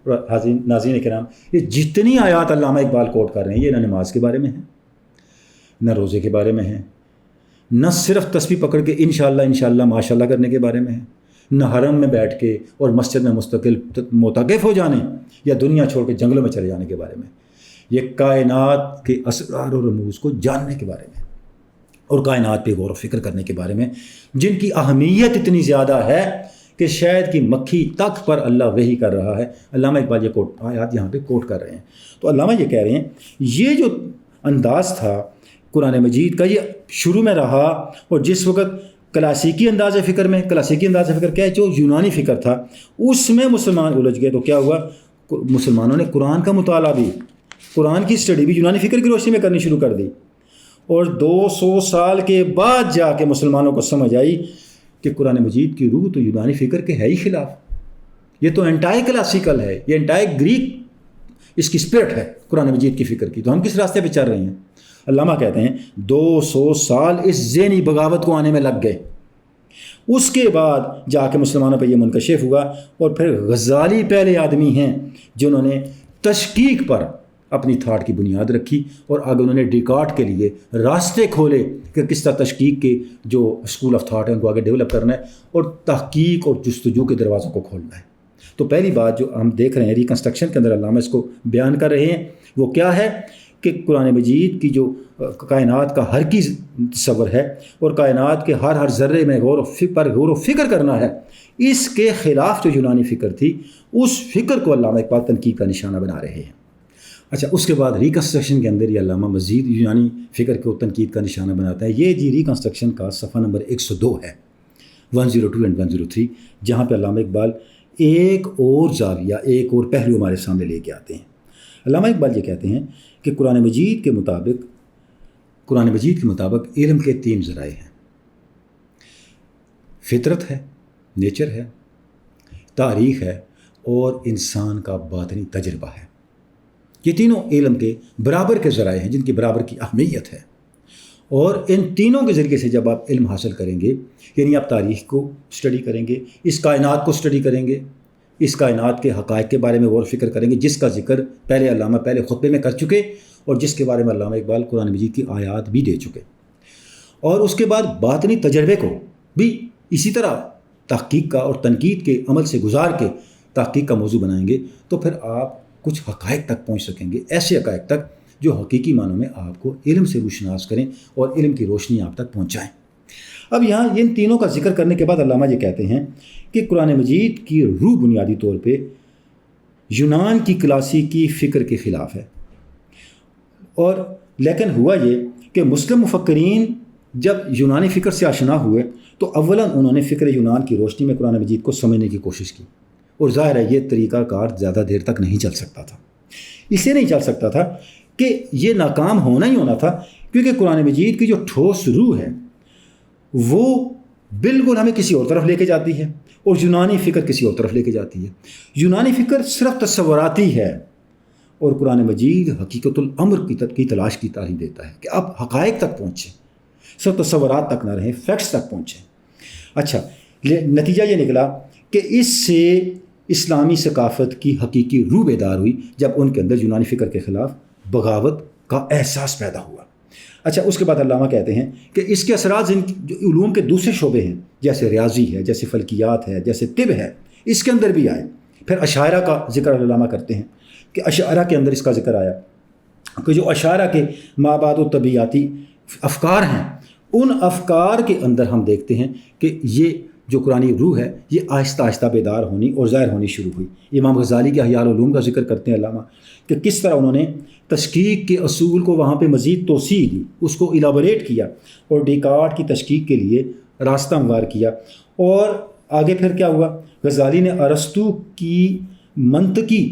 اور ناظرین کرام، یہ جتنی آیات علامہ اقبال کوٹ کر رہے ہیں، یہ نہ نماز کے بارے میں ہیں، نہ روزے کے بارے میں ہیں، نہ صرف تسبیح پکڑ کے انشاءاللہ انشاءاللہ ماشاءاللہ کرنے کے بارے میں ہیں، نہ حرم میں بیٹھ کے اور مسجد میں مستقل معتکف ہو جانے یا دنیا چھوڑ کے جنگلوں میں چلے جانے کے بارے میں۔ یہ کائنات کے اسرار و رموز کو جاننے کے بارے میں اور کائنات پہ غور و فکر کرنے کے بارے میں، جن کی اہمیت اتنی زیادہ ہے کہ شہد کی مکھی تک پر اللہ وحی کر رہا ہے۔ علامہ اقبال یہ آیات یہاں پہ کوٹ کر رہے ہیں۔ تو علامہ یہ کہہ رہے ہیں یہ جو انداز تھا قرآن مجید کا، یہ شروع میں رہا، اور جس وقت کلاسیکی انداز فکر میں، کلاسیکی انداز فکر کیا ہے، جو یونانی فکر تھا، اس میں مسلمان الجھ گئے، تو کیا ہوا، مسلمانوں نے قرآن کا مطالعہ بھی، قرآن کی اسٹڈی بھی یونانی فکر کی روشنی میں کرنی شروع کر دی، اور 200 سال کے بعد جا کے مسلمانوں کو سمجھ آئی کہ قرآن مجید کی روح تو یونانی فکر کے ہے ہی خلاف، یہ تو انٹائی کلاسیکل ہے، یہ انٹائی گریک اس کی اسپرٹ ہے قرآن مجید کی فکر کی، تو ہم کس راستے پہ چل رہے ہیں؟ علامہ کہتے ہیں 200 سال اس ذہنی بغاوت کو آنے میں لگ گئے، اس کے بعد جا کے مسلمانوں پہ یہ منکشف ہوا، اور پھر غزالی پہلے آدمی ہیں جنہوں نے تشکیک پر اپنی تھاٹ کی بنیاد رکھی، اور آگے انہوں نے ڈیکارٹ کے لیے راستے کھولے کہ کس طرح تشکیک کے جو اسکول آف تھاٹ ہے ان کو آگے ڈیولپ کرنا ہے اور تحقیق اور جستجو کے دروازوں کو کھولنا ہے۔ تو پہلی بات جو ہم دیکھ رہے ہیں ریکنسٹرکشن کے اندر علامہ اس کو بیان کر رہے ہیں، وہ کیا ہے کہ قرآن مجید کی جو کائنات کا ہر کی تصور ہے اور کائنات کے ہر ذرے میں غور و فکر کرنا ہے، اس کے خلاف جو یونانی فکر تھی، اس فکر کو علامہ اقبال تنقید کا نشانہ بنا رہے ہیں۔ اچھا، اس کے بعد ریکنسٹرکشن کے اندر یہ علامہ مزید یونانی فکر کو تنقید کا نشانہ بناتا ہے۔ یہ جی ریکنسٹرکشن کا صفحہ نمبر 102 ہے، 102 اینڈ 103، جہاں پہ علامہ اقبال ایک اور زاویہ، ایک اور پہلو ہمارے سامنے لے کے آتے ہیں۔ علامہ اقبال یہ کہتے ہیں کہ قرآن مجید کے مطابق علم کے 3 ذرائع ہیں، فطرت ہے، نیچر ہے، تاریخ ہے، اور انسان کا باطنی تجربہ ہے۔ یہ تینوں علم کے برابر کے ذرائع ہیں جن کی برابر کی اہمیت ہے، اور ان تینوں کے ذریعے سے جب آپ علم حاصل کریں گے، یعنی آپ تاریخ کو اسٹڈی کریں گے، اس کائنات کو اسٹڈی کریں گے، اس کائنات کے حقائق کے بارے میں غور و فکر کریں گے، جس کا ذکر علامہ پہلے خطبے میں کر چکے اور جس کے بارے میں علامہ اقبال قرآن مجید کی آیات بھی دے چکے، اور اس کے بعد باطنی تجربے کو بھی اسی طرح تحقیق کا اور تنقید کے عمل سے گزار کے تحقیق کا موضوع بنائیں گے، تو پھر آپ کچھ حقائق تک پہنچ سکیں گے، ایسے حقائق تک جو حقیقی معنوں میں آپ کو علم سے روشناس کریں اور علم کی روشنی آپ تک پہنچائیں۔ اب یہاں ان تینوں کا ذکر کرنے کے بعد علامہ یہ کہتے ہیں کہ قرآن مجید کی روح بنیادی طور پہ یونان کی کلاسیکی فکر کے خلاف ہے، اور لیکن ہوا یہ کہ مسلم مفکرین جب یونانی فکر سے آشنا ہوئے تو اولاً انہوں نے فکر یونان کی روشنی میں قرآن مجید کو سمجھنے کی کوشش کی، اور ظاہر ہے یہ طریقہ کار زیادہ دیر تک نہیں چل سکتا تھا۔ اس لیے نہیں چل سکتا تھا کہ یہ ناکام ہونا ہی ہونا تھا، کیونکہ قرآن مجید کی جو ٹھوس روح ہے وہ بالکل ہمیں کسی اور طرف لے کے جاتی ہے، اور یونانی فکر کسی اور طرف لے کے جاتی ہے۔ یونانی فکر صرف تصوراتی ہے، اور قرآن مجید حقیقت الامر کی تلاش کی تعلیم دیتا ہے کہ آپ حقائق تک پہنچیں، صرف تصورات تک نہ رہیں، فیکٹس تک پہنچیں۔ اچھا، نتیجہ یہ نکلا کہ اس سے اسلامی ثقافت کی حقیقی روح بیدار ہوئی جب ان کے اندر یونانی فکر کے خلاف بغاوت کا احساس پیدا ہوا۔ اچھا، اس کے بعد علامہ کہتے ہیں کہ اس کے اثرات جو علوم کے دوسرے شعبے ہیں، جیسے ریاضی ہے، جیسے فلکیات ہے، جیسے طب ہے، اس کے اندر بھی آئے۔ پھر اشاعرہ کا ذکر علامہ کرتے ہیں کہ اشاعرہ کے اندر اس کا ذکر آیا کہ جو اشاعرہ کے مابعد و طبیعیاتی افکار ہیں، ان افکار کے اندر ہم دیکھتے ہیں کہ یہ جو قرآنی روح ہے یہ آہستہ آہستہ بیدار ہونی اور ظاہر ہونی شروع ہوئی۔ امام غزالی کے احیاء العلوم کا ذکر کرتے ہیں علامہ کہ کس طرح انہوں نے تشکیک کے اصول کو وہاں پہ مزید توسیع دی، اس کو ایلابوریٹ کیا، اور ڈیکارٹ کی تشکیک کے لیے راستہ ہموار کیا۔ اور آگے پھر کیا ہوا، غزالی نے ارسطو کی منطقی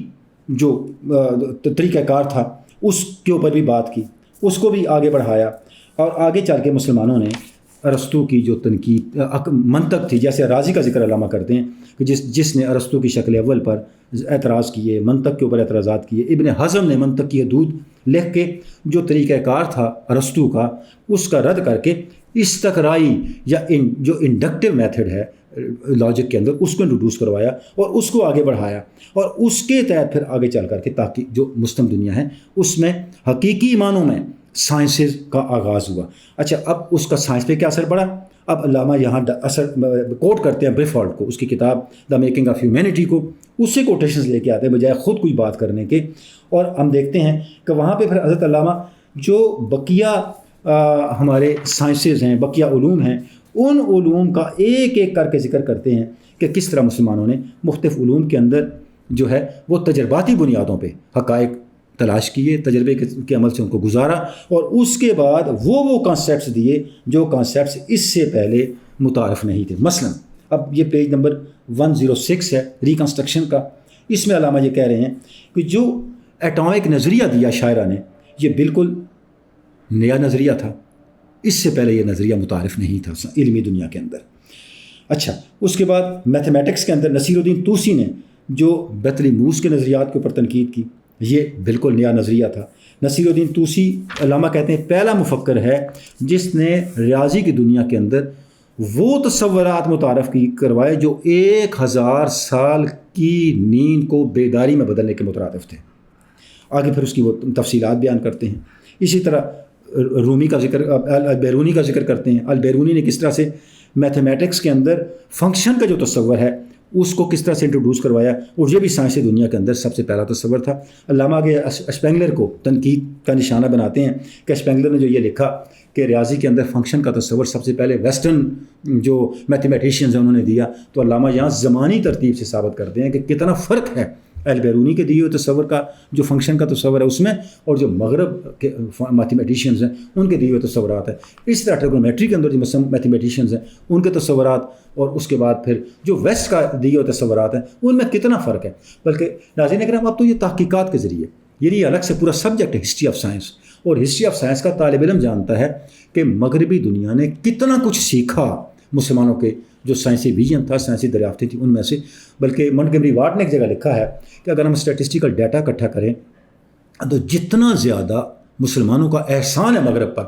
جو طریقہ کار تھا اس کے اوپر بھی بات کی، اس کو بھی آگے بڑھایا، اور آگے چل کے مسلمانوں نے ارسطو کی جو تنقید منطق تھی، جیسے راضی کا ذکر علامہ کرتے ہیں کہ جس نے ارسطو کی شکل اول پر اعتراض کیے، منطق کے اوپر اعتراضات کیے۔ ابن حزم نے منطق کی حدود لکھ کے جو طریقہ کار تھا ارسطو کا، اس کا رد کر کے استقرائی یا جو انڈکٹیو میتھڈ ہے لاجک کے اندر، اس کو انٹروڈیوس کروایا اور اس کو آگے بڑھایا، اور اس کے تحت پھر آگے چل کر کے تاکہ جو مسلم دنیا ہے اس میں حقیقی معنوں میں سائنسز کا آغاز ہوا۔ اچھا، اب اس کا سائنس پہ کیا اثر پڑا؟ اب علامہ یہاں اثر کوٹ کرتے ہیں بریفالٹ کو، اس کی کتاب دا میکنگ آف ہیومینٹی کو، اس سے کوٹیشنز لے کے آتے ہیں بجائے خود کوئی بات کرنے کے، اور ہم دیکھتے ہیں کہ وہاں پہ پھر حضرت علامہ جو بقیہ ہمارے سائنسز ہیں، بقیہ علوم ہیں، ان علوم کا ایک ایک کر کے ذکر کرتے ہیں کہ کس طرح مسلمانوں نے مختلف علوم کے اندر جو ہے وہ تجرباتی بنیادوں پہ حقائق تلاش کیے، تجربے کے عمل سے ان کو گزارا، اور اس کے بعد وہ کانسیپٹس دیے جو کانسیپٹس اس سے پہلے متعارف نہیں تھے۔ مثلا اب یہ پیج نمبر 106 ہے ریکنسٹرکشن کا، اس میں علامہ یہ کہہ رہے ہیں کہ جو ایٹامک نظریہ دیا شاعرہ نے یہ بالکل نیا نظریہ تھا، اس سے پہلے یہ نظریہ متعارف نہیں تھا علمی دنیا کے اندر۔ اچھا، اس کے بعد میتھمیٹکس کے اندر نصیر الدین طوسی نے جو بطلیموس کے نظریات کے اوپر تنقید کی، یہ بالکل نیا نظریہ تھا۔ نصیر الدین طوسی علامہ کہتے ہیں پہلا مفکر ہے جس نے ریاضی کی دنیا کے اندر وہ تصورات متعارف کروائے جو 1000 سال کی نیند کو بیداری میں بدلنے کے مترادف تھے۔ آگے پھر اس کی وہ تفصیلات بیان کرتے ہیں۔ اسی طرح رومی کا ذکر، البیرونی کا ذکر کرتے ہیں۔ البیرونی نے کس طرح سے میتھمیٹکس کے اندر فنکشن کا جو تصور ہے اس کو کس طرح سے انٹروڈیوس کروایا، اور یہ بھی سائنسی دنیا کے اندر سب سے پہلا تصور تھا۔ علامہ آگے اسپینگلر کو تنقید کا نشانہ بناتے ہیں کہ اسپینگلر نے جو یہ لکھا کہ ریاضی کے اندر فنکشن کا تصور سب سے پہلے ویسٹرن جو میتھمیٹیشینز ہیں انہوں نے دیا، تو علامہ یہاں زمانی ترتیب سے ثابت کرتے ہیں کہ کتنا فرق ہے البیرونی کے دیے ہوئے تصور کا جو فنکشن کا تصور ہے اس میں، اور جو مغرب کے میتھمیٹیشینز ہیں ان کے دیے ہوئے تصورات ہیں۔ اس طرح ٹریگونومیٹری کے اندر جو میتھمیٹیشینز ہیں ان کے تصورات، اور اس کے بعد پھر جو ویسٹ کا دیے ہوئے تصورات ہیں ان میں کتنا فرق ہے۔ بلکہ ناظرین اکرام، اب تو یہ تحقیقات کے ذریعے، یہ الگ سے پورا سبجیکٹ ہے ہسٹری آف سائنس، اور ہسٹری آف سائنس کا طالب علم جانتا ہے کہ مغربی دنیا نے کتنا کچھ سیکھا مسلمانوں کے جو سائنسی ویژن تھا، سائنسی دریافتیں تھیں ان میں سے۔ بلکہ منٹگمری واٹ نے ایک جگہ لکھا ہے کہ اگر ہم اسٹیٹسٹیکل ڈیٹا اکٹھا کریں تو جتنا زیادہ مسلمانوں کا احسان ہے مغرب پر،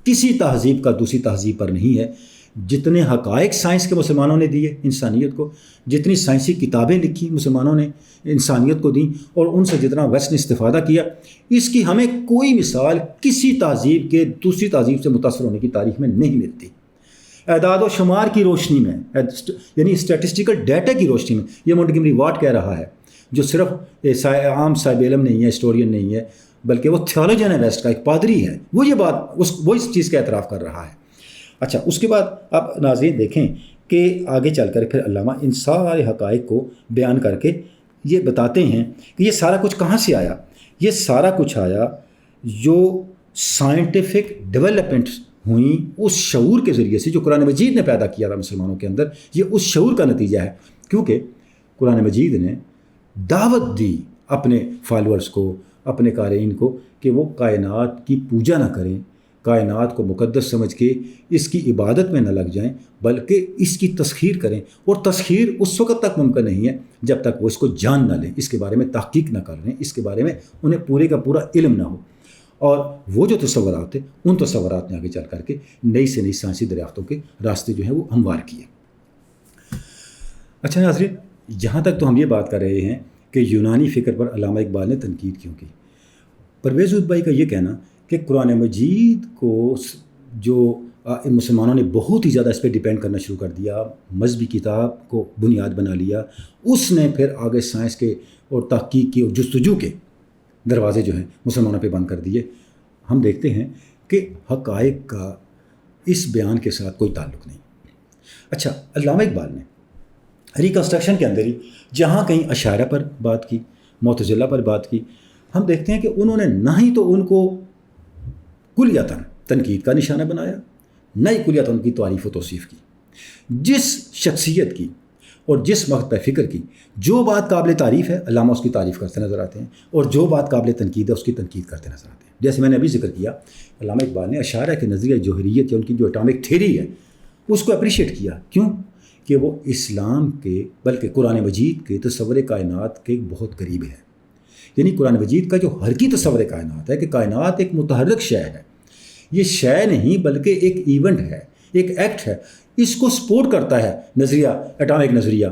کسی تہذیب کا دوسری تہذیب پر نہیں ہے. جتنے حقائق سائنس کے مسلمانوں نے دیے انسانیت کو، جتنی سائنسی کتابیں لکھی مسلمانوں نے انسانیت کو دیں، اور ان سے جتنا ویسٹ نے استفادہ کیا، اس کی ہمیں کوئی مثال کسی تہذیب کے دوسری تہذیب سے متاثر ہونے کی تاریخ میں نہیں ملتی. اعداد و شمار کی روشنی میں، یعنی اسٹیٹسٹیکل ڈیٹا کی روشنی میں، یہ مونٹگمری واٹ کہہ رہا ہے، جو صرف عام صاحب علم نہیں ہے، ہسٹورین نہیں ہے، بلکہ وہ تھیولوجن ہے ویسٹ کا، ایک پادری ہے، وہ یہ بات وہ اس چیز کا اعتراف کر رہا ہے. اچھا، اس کے بعد اب ناظرین دیکھیں کہ آگے چل کر پھر علامہ ان سارے حقائق کو بیان کر کے یہ بتاتے ہیں کہ یہ سارا کچھ کہاں سے آیا. یہ سارا کچھ آیا جو سائنٹیفک ڈیولپمنٹ ہوئیں اس شعور کے ذریعے سے جو قرآن مجید نے پیدا کیا تھا مسلمانوں کے اندر. یہ اس شعور کا نتیجہ ہے، کیونکہ قرآن مجید نے دعوت دی اپنے فالورز کو، اپنے قارئین کو، کہ وہ کائنات کی پوجا نہ کریں، کائنات کو مقدس سمجھ کے اس کی عبادت میں نہ لگ جائیں، بلکہ اس کی تسخیر کریں. اور تسخیر اس وقت تک ممکن نہیں ہے جب تک وہ اس کو جان نہ لیں، اس کے بارے میں تحقیق نہ کر لیں، اس کے بارے میں انہیں پورے کا پورا علم نہ ہو. اور وہ جو تصورات ہیں، ان تصورات نے آگے چل کر کے نئی سے نئی سائنسی دریافتوں کے راستے جو ہیں وہ ہموار کیے. اچھا ناظرین، جہاں تک تو ہم یہ بات کر رہے ہیں کہ یونانی فکر پر علامہ اقبال نے تنقید کیوں کی. پرویز ہود بھائی کا یہ کہنا کہ قرآن مجید کو جو مسلمانوں نے بہت ہی زیادہ اس پہ ڈیپینڈ کرنا شروع کر دیا، مذہبی کتاب کو بنیاد بنا لیا، اس نے پھر آگے سائنس کے اور تحقیق کی اور جستجو کے دروازے جو ہیں مسلمانوں پہ بند کر دیے. ہم دیکھتے ہیں کہ حقائق کا اس بیان کے ساتھ کوئی تعلق نہیں. اچھا، علامہ اقبال نے ریکنسٹرکشن کے اندر ہی جہاں کہیں اشاعرہ پر بات کی، معتزلہ پر بات کی، ہم دیکھتے ہیں کہ انہوں نے نہ ہی تو ان کو کلیتاً تنقید کا نشانہ بنایا، نہ ہی کلیتاً ان کی تعریف و توصیف کی. جس شخصیت کی اور جس مقطع فکر کی جو بات قابل تعریف ہے، علامہ اس کی تعریف کرتے نظر آتے ہیں، اور جو بات قابل تنقید ہے اس کی تنقید کرتے نظر آتے ہیں. جیسے میں نے ابھی ذکر کیا، علامہ اقبال نے اشاعرہ کے نظریہ جوہریت یا ان کی جو اٹامک تھیوری ہے اس کو اپریشیٹ کیا. کیوں؟ کہ وہ اسلام کے بلکہ قرآن مجید کے تصور کائنات کے بہت قریب ہے. یعنی قرآن مجید کا جو حرکی تصور کائنات ہے کہ کائنات ایک متحرک شے ہے، یہ شے نہیں بلکہ ایک ایونٹ ہے، ایک ایکٹ ہے، اس کو سپورٹ کرتا ہے نظریہ اٹامک نظریہ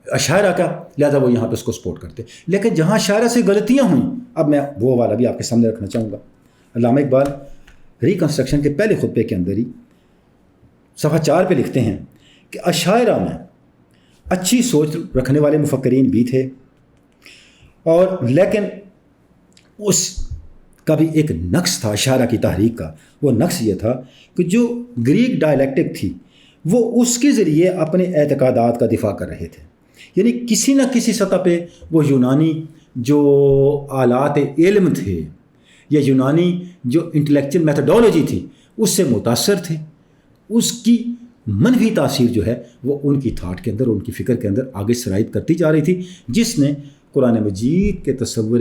اشاعرہ کا، لہذا وہ یہاں پہ اس کو سپورٹ کرتے. لیکن جہاں اشاعرہ سے غلطیاں ہوئیں، اب میں وہ والا بھی آپ کے سامنے رکھنا چاہوں گا. علامہ اقبال ریکنسٹرکشن کے پہلے خطبے کے اندر ہی صفحہ 4 پہ لکھتے ہیں کہ اشاعرہ میں اچھی سوچ رکھنے والے مفکرین بھی تھے، اور لیکن اس کا بھی ایک نقص تھا اشاعرہ کی تحریک کا. وہ نقص یہ تھا کہ جو گریک ڈائلیکٹک تھی وہ اس کے ذریعے اپنے اعتقادات کا دفاع کر رہے تھے. یعنی کسی نہ کسی سطح پہ وہ یونانی جو آلات علم تھے یا یونانی جو انٹلیکچوئل میتھڈولوجی تھی اس سے متاثر تھے. اس کی منفی تاثیر جو ہے وہ ان کی تھاٹ کے اندر، ان کی فکر کے اندر آگے سرایت کرتی جا رہی تھی، جس نے قرآن مجید کے تصور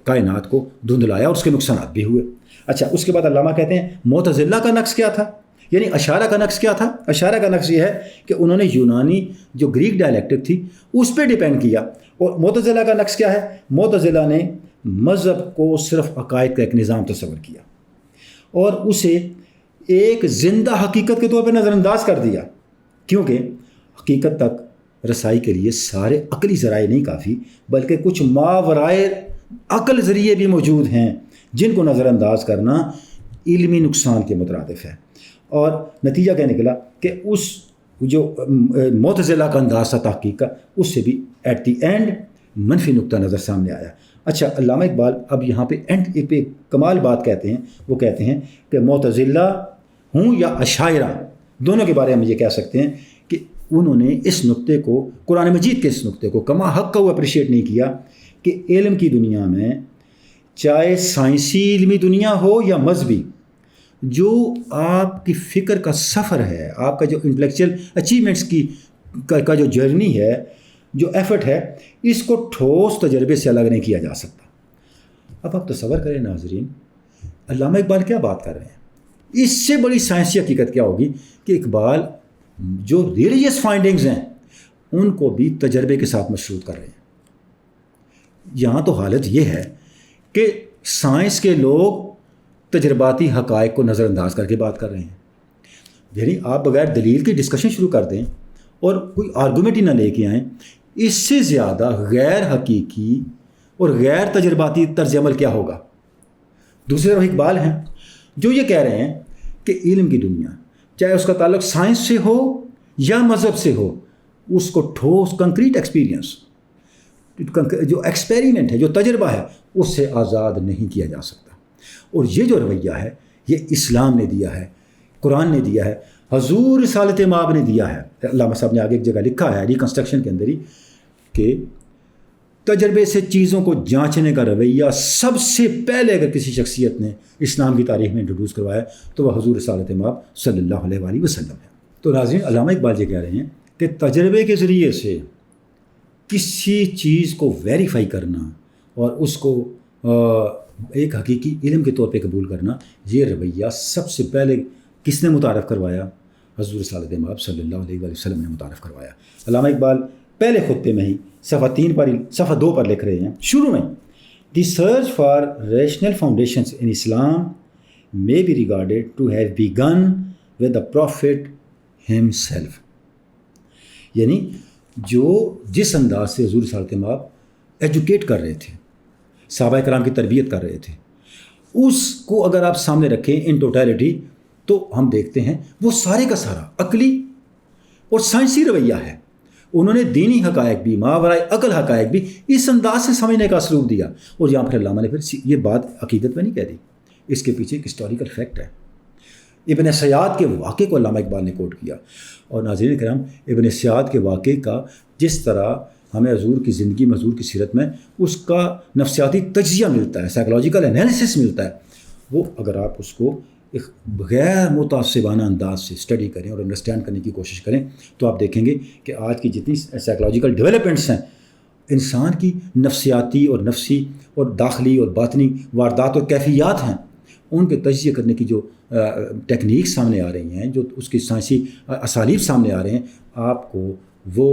کائنات کو دھندلایا اور اس کے نقصانات بھی ہوئے. اچھا، اس کے بعد علامہ کہتے ہیں معتزلہ کا نقص کیا تھا، یعنی اشاعرہ کا نقص کیا تھا. اشاعرہ کا نقص یہ ہے کہ انہوں نے یونانی جو گریک ڈائلیکٹک تھی اس پہ ڈیپینڈ کیا. اور معتزلہ کا نقص کیا ہے؟ معتزلہ نے مذہب کو صرف عقائد کا ایک نظام تصور کیا اور اسے ایک زندہ حقیقت کے طور پہ نظر انداز کر دیا، کیونکہ حقیقت تک رسائی کے لیے سارے عقلی ذرائع نہیں کافی، بلکہ کچھ ماورائے عقل ذریعے بھی موجود ہیں جن کو نظر انداز کرنا علمی نقصان کے مترادف ہے. اور نتیجہ کیا نکلا کہ اس جو معتزلہ کا انداز تھا تحقیق کا، اس سے بھی ایٹ دی اینڈ منفی نقطہ نظر سامنے آیا. اچھا، علامہ اقبال اب یہاں پہ اینڈ پہ کمال بات کہتے ہیں. وہ کہتے ہیں کہ معتزلہ ہوں یا اشاعرہ، دونوں کے بارے میں یہ کہہ سکتے ہیں کہ انہوں نے اس نقطے کو، قرآن مجید کے اس نقطے کو کما حق کا وہ اپریشیٹ نہیں کیا کہ علم کی دنیا میں، چاہے سائنسی علمی دنیا ہو یا مذہبی، جو آپ کی فکر کا سفر ہے، آپ کا جو انٹلیکچوئل اچیومنٹس کی کا جو جرنی ہے، جو ایفرٹ ہے، اس کو ٹھوس تجربے سے الگ نہیں کیا جا سکتا. اب آپ تصور کریں ناظرین، علامہ اقبال کیا بات کر رہے ہیں. اس سے بڑی سائنسی حقیقت کیا ہوگی کہ اقبال جو ریلیجیس فائنڈنگز ہیں ان کو بھی تجربے کے ساتھ مشروط کر رہے ہیں. یہاں تو حالت یہ ہے کہ سائنس کے لوگ تجرباتی حقائق کو نظر انداز کر کے بات کر رہے ہیں. یعنی آپ بغیر دلیل کی ڈسکشن شروع کر دیں اور کوئی آرگومنٹ ہی نہ لے کے آئیں. اس سے زیادہ غیر حقیقی اور غیر تجرباتی طرز عمل کیا ہوگا؟ دوسری طرف اقبال ہیں جو یہ کہہ رہے ہیں کہ علم کی دنیا چاہے اس کا تعلق سائنس سے ہو یا مذہب سے ہو، اس کو ٹھوس کنکریٹ ایکسپیرینس، جو ایکسپیریمنٹ ہے، جو تجربہ ہے، اس سے آزاد نہیں کیا جا سکتا. اور یہ جو رویہ ہے یہ اسلام نے دیا ہے، قرآن نے دیا ہے، حضور رسالت مآب نے دیا ہے. علامہ صاحب نے آگے ایک جگہ لکھا ہے ریکنسٹرکشن کے اندر ہی کہ تجربے سے چیزوں کو جانچنے کا رویہ سب سے پہلے اگر کسی شخصیت نے اسلام کی تاریخ میں انٹروڈیوس کروایا تو وہ حضور رسالت مآب صلی اللہ علیہ وآلہ وسلم ہے. تو ناظرین، علامہ اقبال یہ کہہ رہے ہیں کہ تجربے کے ذریعے سے کسی چیز کو ویریفائی کرنا اور اس کو ایک حقیقی علم کے طور پہ قبول کرنا، یہ رویہ سب سے پہلے کس نے متعارف کروایا؟ حضور رسالت مآب صلی اللہ علیہ وآلہ وسلم نے متعارف کروایا. علامہ اقبال پہلے خطے میں ہی صفحہ 2 پر لکھ رہے ہیں شروع میں، the search for rational foundations in Islam may be regarded to have begun with the prophet himself. یعنی جس انداز سے حضور رسالت مآب ایجوکیٹ کر رہے تھے، صحابہ کرام کی تربیت کر رہے تھے، اس کو اگر آپ سامنے رکھیں ان ٹوٹیلٹی تو ہم دیکھتے ہیں وہ سارے کا سارا عقلی اور سائنسی رویہ ہے. انہوں نے دینی حقائق بھی، ماورائے عقل حقائق بھی اس انداز سے سمجھنے کا اسلوب دیا. اور یہاں پر علامہ نے پھر یہ بات عقیدت میں نہیں کہہ دی، اس کے پیچھے ایک ہسٹوریکل فیکٹ ہے. ابن سیاد کے واقعے کو علامہ اقبال نے کوٹ کیا. اور ناظرین کرام، ابن سیاد کے واقعے کا جس طرح ہمیں حضور کی زندگی میں، حضور کی سیرت میں اس کا نفسیاتی تجزیہ ملتا ہے، سائیکولوجیکل انالیسس ملتا ہے، وہ اگر آپ اس کو ایک غیر متعصبانہ انداز سے اسٹڈی کریں اور انڈرسٹینڈ کرنے کی کوشش کریں تو آپ دیکھیں گے کہ آج کی جتنی سائیکولوجیکل ڈیولپمنٹس ہیں، انسان کی نفسیاتی اور نفسی اور داخلی اور باطنی واردات اور کیفیات ہیں، ان کے تجزیہ کرنے کی جو ٹیکنیک سامنے آ رہی ہیں، جو اس کی سائنسی اسالیب سامنے آ رہے ہیں، آپ کو وہ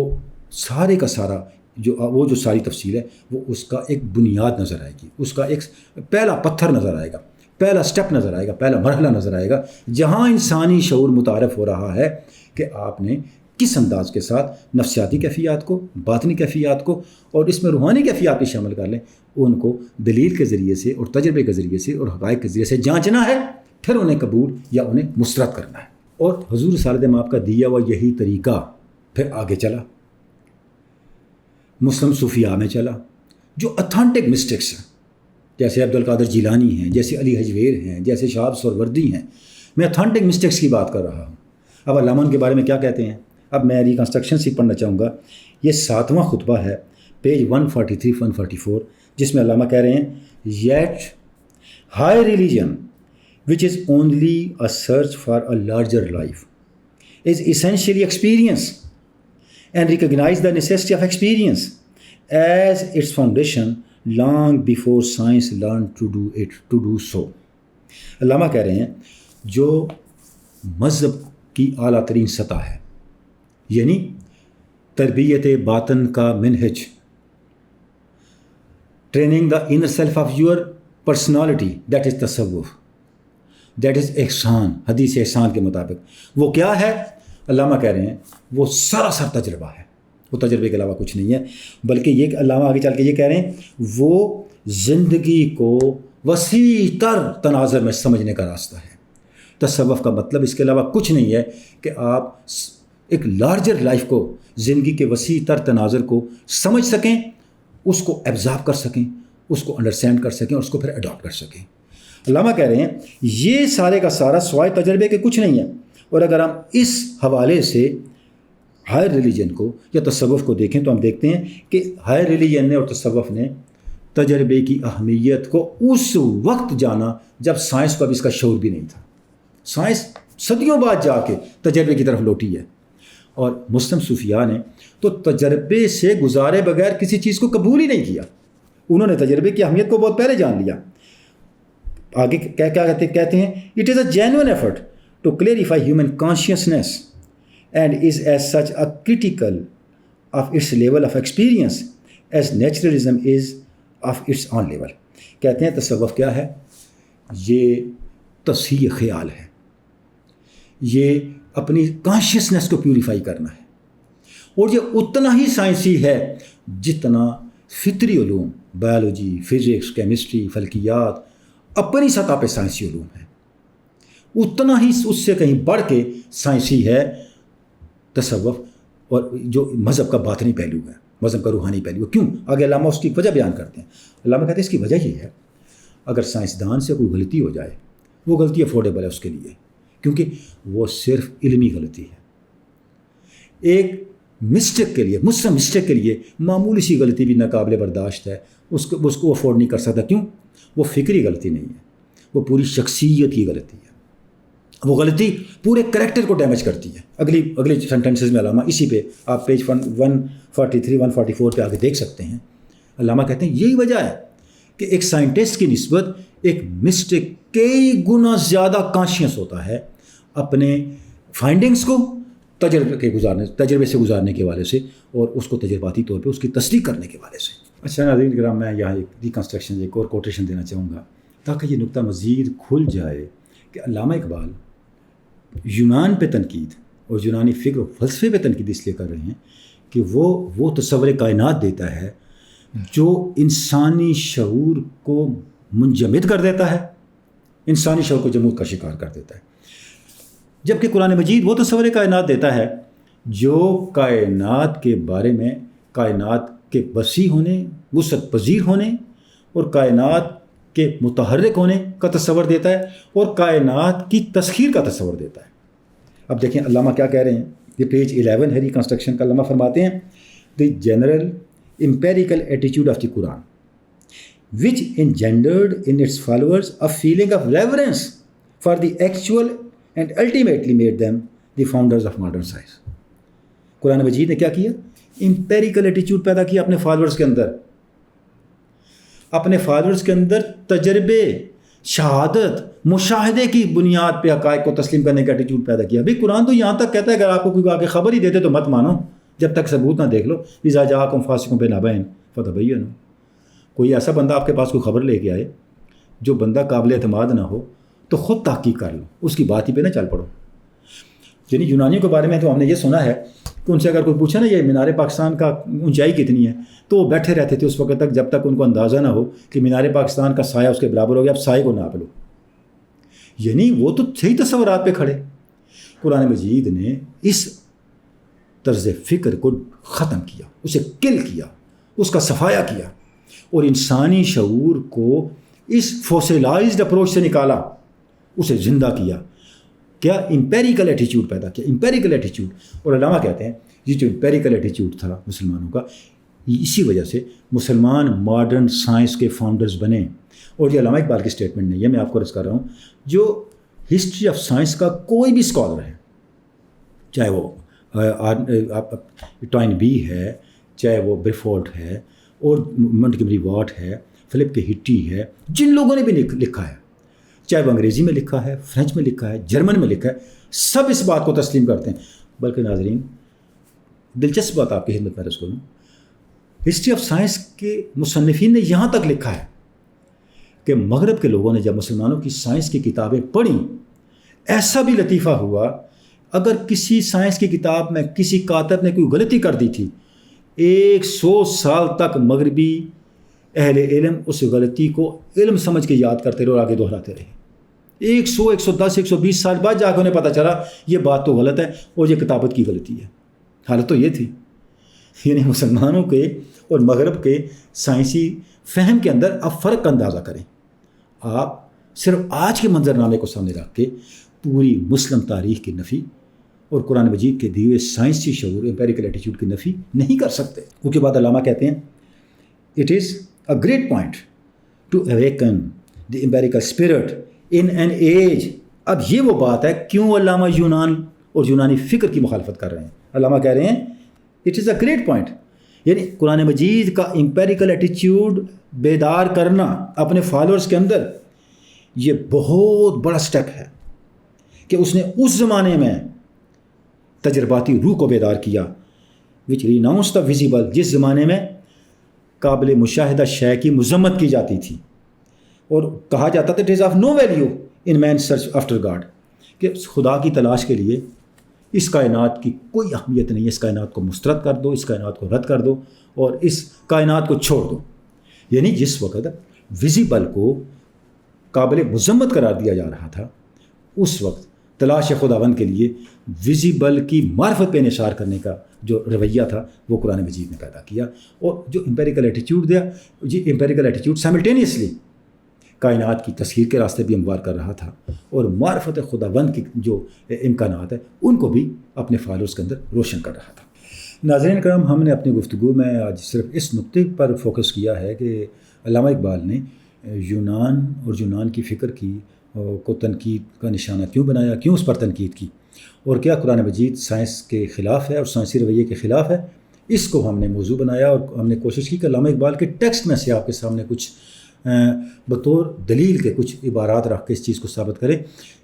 سارے کا سارا جو ساری تفصیل ہے وہ اس کا ایک بنیاد نظر آئے گی، اس کا ایک پہلا پتھر نظر آئے گا، پہلا سٹیپ نظر آئے گا، پہلا مرحلہ نظر آئے گا، جہاں انسانی شعور متعارف ہو رہا ہے کہ آپ نے کس انداز کے ساتھ نفسیاتی کیفیات کو، باطنی کیفیات کو اور اس میں روحانی کیفیات بھی شامل کر لیں، ان کو دلیل کے ذریعے سے اور تجربے کے ذریعے سے اور حقائق کے ذریعے سے جانچنا ہے، پھر انہیں قبول یا انہیں مسترد کرنا ہے. اور حضور رسالت مآب کا دیا ہوا یہی طریقہ پھر آگے چلا، مسلم صوفیاء میں چلا، جو اتھینٹک مسٹکس ہیں، جیسے عبد القادر جیلانی ہیں، جیسے علی حجویر ہیں، جیسے شہاب سہروردی ہیں. میں اتھینٹک مسٹکس کی بات کر رہا ہوں. اب علامہ ان کے بارے میں کیا کہتے ہیں؟ اب میں ریکنسٹرکشن سے پڑھنا چاہوں گا. یہ 7واں خطبہ ہے، پیج 143-144، جس میں علامہ کہہ رہے ہیں yet high religion which is only a search for a larger life is essentially experience and recognize the necessity of experience as its foundation long before science learned to do so. علامہ کہہ رہے ہیں جو مذہب کی اعلیٰ ترین سطح ہے، یعنی تربیت باطن کا منہج، training the inner self of your personality, that is تصوف، دیٹ از احسان. حدیث احسان کے مطابق وہ کیا ہے؟ علامہ کہہ رہے ہیں وہ سراسر تجربہ ہے، وہ تجربے کے علاوہ کچھ نہیں ہے. بلکہ یہ علامہ آگے چل کے یہ کہہ رہے ہیں وہ زندگی کو وسیع تر تناظر میں سمجھنے کا راستہ ہے. تصوف کا مطلب اس کے علاوہ کچھ نہیں ہے کہ آپ ایک لارجر لائف کو، زندگی کے وسیع تر تناظر کو سمجھ سکیں، اس کو ایبزارب کر سکیں، اس کو انڈرسٹینڈ کر سکیں اور اس کو پھر اڈاپٹ کر سکیں. علامہ کہہ رہے ہیں یہ سارے کا سارا سوائے تجربے کے کچھ نہیں ہے. اور اگر ہم اس حوالے سے ہائر ریلیجن کو یا تصوف کو دیکھیں تو ہم دیکھتے ہیں کہ ہائر ریلیجن نے اور تصوف نے تجربے کی اہمیت کو اس وقت جانا جب سائنس کو اب اس کا شعور بھی نہیں تھا. سائنس صدیوں بعد جا کے تجربے کی طرف لوٹی ہے. اور مسلم صوفیاء نے تو تجربے سے گزارے بغیر کسی چیز کو قبول ہی نہیں کیا. انہوں نے تجربے کی اہمیت کو بہت پہلے جان لیا. آگے کیا کہتے ہیں it is a genuine effort to clarify human consciousness and is as such a critical of its level of experience as naturalism is of its own level. کہتے ہیں تصوف کیا ہے؟ یہ تصحیح خیال ہے، یہ اپنی کانشیسنس کو پیوریفائی کرنا ہے، اور یہ اتنا ہی سائنسی ہے جتنا فطری علوم، بایولوجی، فزکس، کیمسٹری، فلکیات اپنی سطح پہ سائنسی علوم ہے، اتنا ہی اس سے کہیں بڑھ کے سائنسی ہے تصوف اور جو مذہب کا باطنی پہلو ہے، مذہب کا روحانی پہلو ہے۔ کیوں؟ آگے علامہ اس کی وجہ بیان کرتے ہیں۔ علامہ کہتے ہیں اس کی وجہ یہ ہے، اگر سائنسدان سے کوئی غلطی ہو جائے، وہ غلطی افورڈیبل ہے اس کے لیے، کیونکہ وہ صرف علمی غلطی ہے۔ ایک مسٹیک کے لیے، مسلم مسٹیک کے لیے معمولی سی غلطی بھی ناقابل برداشت ہے، اس کو افورڈ نہیں کر سکتا۔ کیوں؟ وہ فکری غلطی نہیں ہے، وہ پوری شخصیت کی غلطی ہے، وہ غلطی پورے کریکٹر کو ڈیمیج کرتی ہے۔ اگلی سینٹنسز میں علامہ اسی پہ آپ پیج 143 144 پہ آگے دیکھ سکتے ہیں، علامہ کہتے ہیں یہی وجہ ہے کہ ایک سائنٹسٹ کی نسبت ایک مسٹیک کئی گنا زیادہ کانشیس ہوتا ہے اپنے فائنڈنگز کو تجربے سے گزارنے کے حوالے سے، اور اس کو تجرباتی طور پہ اس کی تصدیق کرنے کے حوالے سے۔ اچھا ناظرین کرام، میں یہاں ایک ریکنسٹرکشن، ایک اور کوٹیشن دینا چاہوں گا تاکہ یہ نقطہ مزید کھل جائے کہ علامہ اقبال یونان پہ تنقید اور یونانی فکر و فلسفے پہ تنقید اس لیے کر رہے ہیں کہ وہ تصور کائنات دیتا ہے جو انسانی شعور کو منجمد کر دیتا ہے، انسانی شعور کو جمود کا شکار کر دیتا ہے، جبکہ قرآن مجید وہ تصور کائنات دیتا ہے جو کائنات کے بارے میں، کائنات کے وسیع ہونے، وسعت پذیر ہونے اور کائنات کے متحرک ہونے کا تصور دیتا ہے، اور کائنات کی تسخیر کا تصور دیتا ہے۔ اب دیکھیں علامہ کیا کہہ رہے ہیں، یہ پیج 11 ہے ریکنسٹرکشن کا۔ علامہ فرماتے ہیں دی general empirical attitude of the Quran, which engendered in its followers a feeling of reverence for the actual and ultimately made them the founders of modern science۔ قرآن مجید نے کیا کیا؟ امپیریکل ایٹیچیوڈ پیدا کیا اپنے فالوورز کے اندر، تجربے، شہادت، مشاہدے کی بنیاد پہ حقائق کو تسلیم کرنے کا ایٹیچیوڈ پیدا کیا۔ بھئی قرآن تو یہاں تک کہتا ہے اگر آپ کو کوئی آگے خبر ہی دیتے تو مت مانو، جب تک ثبوت نہ دیکھ لو۔ اذا جاءکم فاسق بنبأ فتبینوا، کوئی ایسا بندہ آپ کے پاس کوئی خبر لے کے آئے جو بندہ قابل اعتماد نہ ہو تو خود تحقیق کر لو، اس کی بات ہی پہ نہ چل پڑو۔ یعنی یونانیوں کے بارے میں تو ہم نے یہ سنا ہے کہ ان سے اگر کوئی پوچھا نا یہ مینار پاکستان کا اونچائی کتنی ہے، تو وہ بیٹھے رہتے تھے اس وقت تک جب تک ان کو اندازہ نہ ہو کہ مینار پاکستان کا سایہ اس کے برابر ہو گیا، اب سائے کو ناپ لو۔ یعنی وہ تو صحیح تصورات پہ کھڑے۔ قرآن مجید نے اس طرز فکر کو ختم کیا، اسے کل کیا، اس کا صفایا کیا، اور انسانی شعور کو اس فوسیلائزڈ اپروچ سے نکالا، اسے زندہ کیا۔ کیا؟ امپیریکل ایٹیچیوڈ پیدا کیا، امپیریکل ایٹیچیوڈ۔ اور علامہ کہتے ہیں یہ جو امپیریکل ایٹیچیوڈ تھا مسلمانوں کا، اسی وجہ سے مسلمان ماڈرن سائنس کے فاؤنڈرز بنے۔ اور یہ علامہ اقبال کی اسٹیٹمنٹ نہیں ہے، میں آپ کو عرض کر رہا ہوں، جو ہسٹری آف سائنس کا کوئی بھی اسکالر ہے، چاہے وہ ٹوائن بی ہے، چاہے وہ بریفورڈ ہے، اور منٹگمری واٹ ہے، فلپ کے ہٹی ہے، جن لوگوں نے بھی لکھا ہے، چاہے وہ انگریزی میں لکھا ہے، فرینچ میں لکھا ہے، جرمن میں لکھا ہے، سب اس بات کو تسلیم کرتے ہیں۔ بلکہ ناظرین دلچسپ بات آپ کی خدمت میں عرض کروں، ہسٹری آف سائنس کے مصنفین نے یہاں تک لکھا ہے کہ مغرب کے لوگوں نے جب مسلمانوں کی سائنس کی کتابیں پڑھیں، ایسا بھی لطیفہ ہوا اگر کسی سائنس کی کتاب میں کسی کاتب نے کوئی غلطی کر دی تھی، 100 سال تک مغربی اہل علم اس غلطی کو علم سمجھ کے یاد کرتے رہے اور آگے دہراتے رہے۔ 100 110 120 سال بعد جا کے انہیں پتہ چلا یہ بات تو غلط ہے اور یہ کتابت کی غلطی ہے۔ حالت تو یہ تھی۔ یعنی مسلمانوں کے اور مغرب کے سائنسی فہم کے اندر آپ فرق کا اندازہ کریں۔ آپ صرف آج کے منظرنامے کو سامنے رکھ کے پوری مسلم تاریخ کی نفی اور قرآن مجید کے دیے ہوئے سائنسی شعور، امپیریکل ایٹیچیوڈ کی نفی نہیں کر سکتے۔ اس کے بعد علامہ کہتے ہیں it is a great point to awaken the empirical spirit in an age. اب یہ وہ بات ہے کیوں علامہ یونان اور یونانی فکر کی مخالفت کر رہے ہیں۔ علامہ کہہ رہے ہیں it is a great point, یعنی قرآن مجید کا امپیریکل ایٹیچیوڈ بیدار کرنا اپنے فالوورز کے اندر، یہ بہت بڑا سٹیپ ہے کہ اس نے اس زمانے میں تجرباتی روح کو بیدار کیا، وچ ریناؤنس دا ویزیبل، جس زمانے میں قابل مشاہدہ شے کی مذمت کی جاتی تھی اور کہا جاتا تھا it is of no value in man search after God, کہ خدا کی تلاش کے لیے اس کائنات کی کوئی اہمیت نہیں ہے، اس کائنات کو مسترد کر دو، اس کائنات کو رد کر دو اور اس کائنات کو چھوڑ دو. یعنی جس وقت ویزیبل کو قابل مذمت قرار دیا جا رہا تھا، اس وقت تلاش خداوند کے لیے ویزیبل کی معرفت پہ انحصار کرنے کا جو رویہ تھا وہ قرآن مجید نے پیدا کیا، اور جو امپیریکل ایٹیٹیوڈ دیا، جی امپیریکل ایٹیٹیوڈ سائملٹینیسلی کائنات کی تصحیح کے راستے بھی ہموار کر رہا تھا، اور معرفت خداوند کی جو امکانات ہیں ان کو بھی اپنے فالوز کے اندر روشن کر رہا تھا. ناظرین کرام، ہم نے اپنی گفتگو میں آج صرف اس نقطے پر فوکس کیا ہے کہ علامہ اقبال نے یونان اور یونان کی فکر کی کو تنقید کا نشانہ کیوں بنایا، کیوں اس پر تنقید کی، اور کیا قرآن مجید سائنس کے خلاف ہے اور سائنسی رویے کے خلاف ہے. اس کو ہم نے موضوع بنایا اور ہم نے کوشش کی کہ علامہ اقبال کے ٹیکسٹ میں سے آپ کے سامنے کچھ بطور دلیل کے کچھ عبارات رکھ کے اس چیز کو ثابت کرے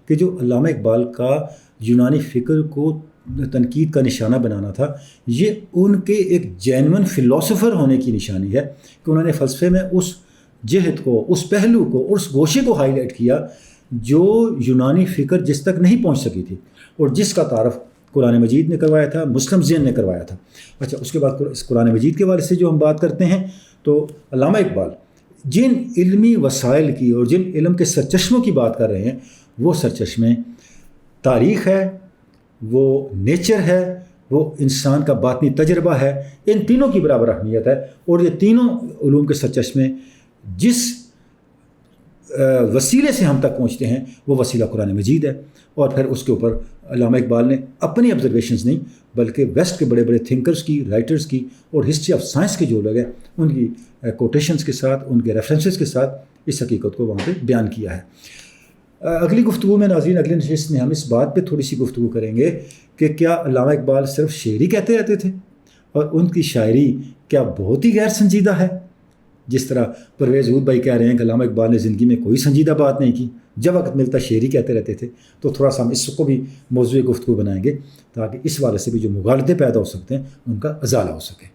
کہ جو علامہ اقبال کا یونانی فکر کو تنقید کا نشانہ بنانا تھا، یہ ان کے ایک جینون فلاسفر ہونے کی نشانی ہے کہ انہوں نے فلسفے میں اس جہت کو، اس پہلو کو اور اس گوشے کو ہائی لائٹ کیا جو یونانی فکر جس تک نہیں پہنچ سکی تھی، اور جس کا تعارف قرآن مجید نے کروایا تھا، مسلم ذہن نے کروایا تھا. اچھا، اس کے بعد اس قرآن مجید کے بارے سے جو ہم بات کرتے ہیں تو علامہ اقبال جن علمی وسائل کی اور جن علم کے سرچشموں کی بات کر رہے ہیں، وہ سرچشمے تاریخ ہے، وہ نیچر ہے، وہ انسان کا باطنی تجربہ ہے. ان تینوں کی برابر اہمیت ہے، اور یہ تینوں علوم کے سرچشمے جس وسیلے سے ہم تک پہنچتے ہیں وہ وسیلہ قرآن مجید ہے. اور پھر اس کے اوپر علامہ اقبال نے اپنی آبزرویشنز نہیں بلکہ ویسٹ کے بڑے بڑے تھنکرز کی، رائٹرز کی اور ہسٹری آف سائنس کے جو لوگ ہیں ان کی کوٹیشنز کے ساتھ، ان کے ریفرنسز کے ساتھ اس حقیقت کو وہاں پہ بیان کیا ہے. اگلی گفتگو میں ناظرین، اگلی نشست میں ہم اس بات پہ تھوڑی سی گفتگو کریں گے کہ کیا علامہ اقبال صرف شعری کہتے رہتے تھے، اور ان کی شاعری کیا بہت ہی غیر سنجیدہ ہے، جس طرح پرویز ہود بھائی کہہ رہے ہیں کہ علامہ اقبال نے زندگی میں کوئی سنجیدہ بات نہیں کی، جب وقت ملتا شعری کہتے رہتے تھے. تو تھوڑا سا ہم اس کو بھی موضوع گفتگو بنائیں گے تاکہ اس والے سے بھی جو مغالطے پیدا ہو سکتے ہیں ان کا ازالہ ہو سکے.